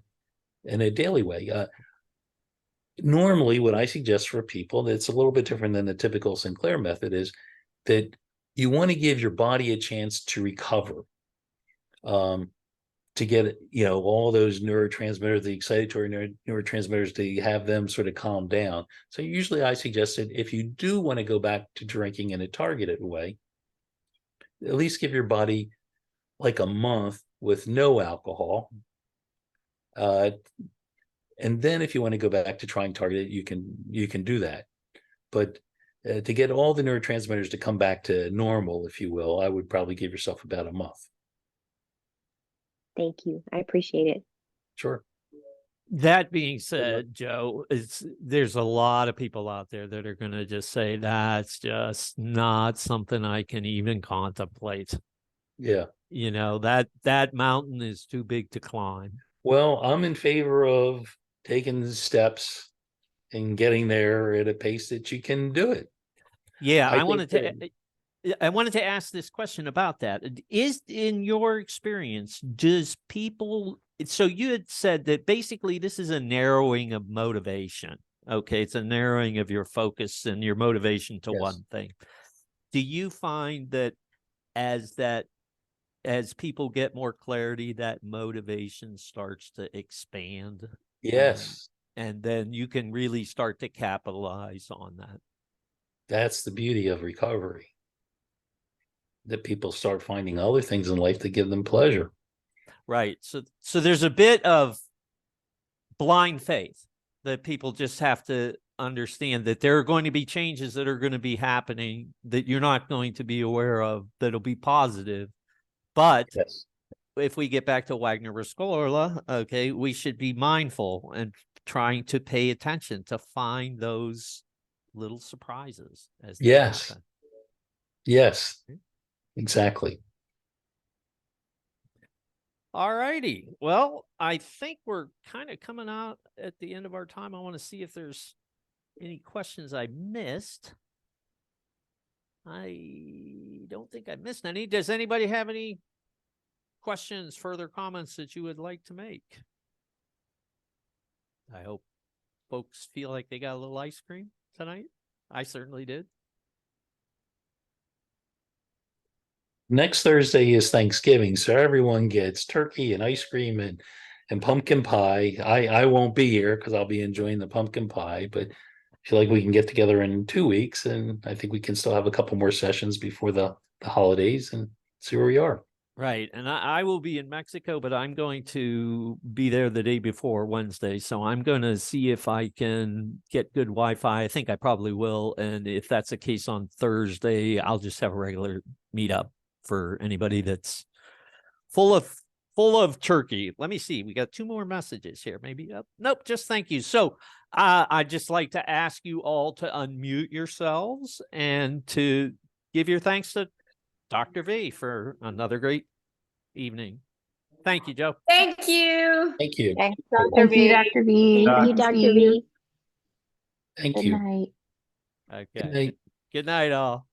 a daily way. Normally, what I suggest for people that's a little bit different than the typical Sinclair method is that you want to give your body a chance to recover, to get all those neurotransmitters, the excitatory neurotransmitters, to have them sort of calm down. So usually I suggest that if you do want to go back to drinking in a targeted way, at least give your body like a month with no alcohol. And then if you want to go back to trying targeted, you can do that. But to get all the neurotransmitters to come back to normal, if you will, I would probably give yourself about a month. Thank you. I appreciate it. Sure. That being said, Joe, there's a lot of people out there that are going to just say that's just not something I can even contemplate. Yeah. That mountain is too big to climb. Well, I'm in favor of taking the steps and getting there at a pace that you can do it. Yeah, I wanted to ask this question about that. Is, in your experience, does people, so you had said that basically this is a narrowing of motivation. Okay, it's a narrowing of your focus and your motivation to one thing. Do you find that as people get more clarity, that motivation starts to expand? Yes. And then you can really start to capitalize on that. That's the beauty of recovery. That people start finding other things in life that give them pleasure. Right. So there's a bit of blind faith that people just have to understand, that there are going to be changes that are going to be happening that you're not going to be aware of, that'll be positive. But Yes. if we get back to Wagner Rescorla, okay, we should be mindful and trying to pay attention to find those little surprises as they Yes. happen. Yes, exactly. All righty. Well, I think we're kind of coming out at the end of our time. I want to see if there's any questions I missed. I don't think I missed any. Does anybody have any questions, further comments that you would like to make? I hope folks feel like they got a little ice cream tonight. I certainly did. Next Thursday is Thanksgiving, so everyone gets turkey and ice cream and pumpkin pie. I won't be here because I'll be enjoying the pumpkin pie, but I feel like we can get together in 2 weeks, and I think we can still have a couple more sessions before the holidays and see where we are. Right. And I will be in Mexico, but I'm going to be there the day before Wednesday. So I'm going to see if I can get good Wi-Fi. I think I probably will. And if that's the case on Thursday, I'll just have a regular meetup for anybody that's full of turkey. Let me see. We got 2 more messages here. Maybe. Nope. Just thank you. So I'd just like to ask you all to unmute yourselves and to give your thanks to Dr. V for another great evening. Thank you, Joe. Thank you. Thank you. Thanks, Thank you, Dr. V. Thank you, Good to Dr. see you. V. Thank Good you. night. Okay. Good night. Good night, all.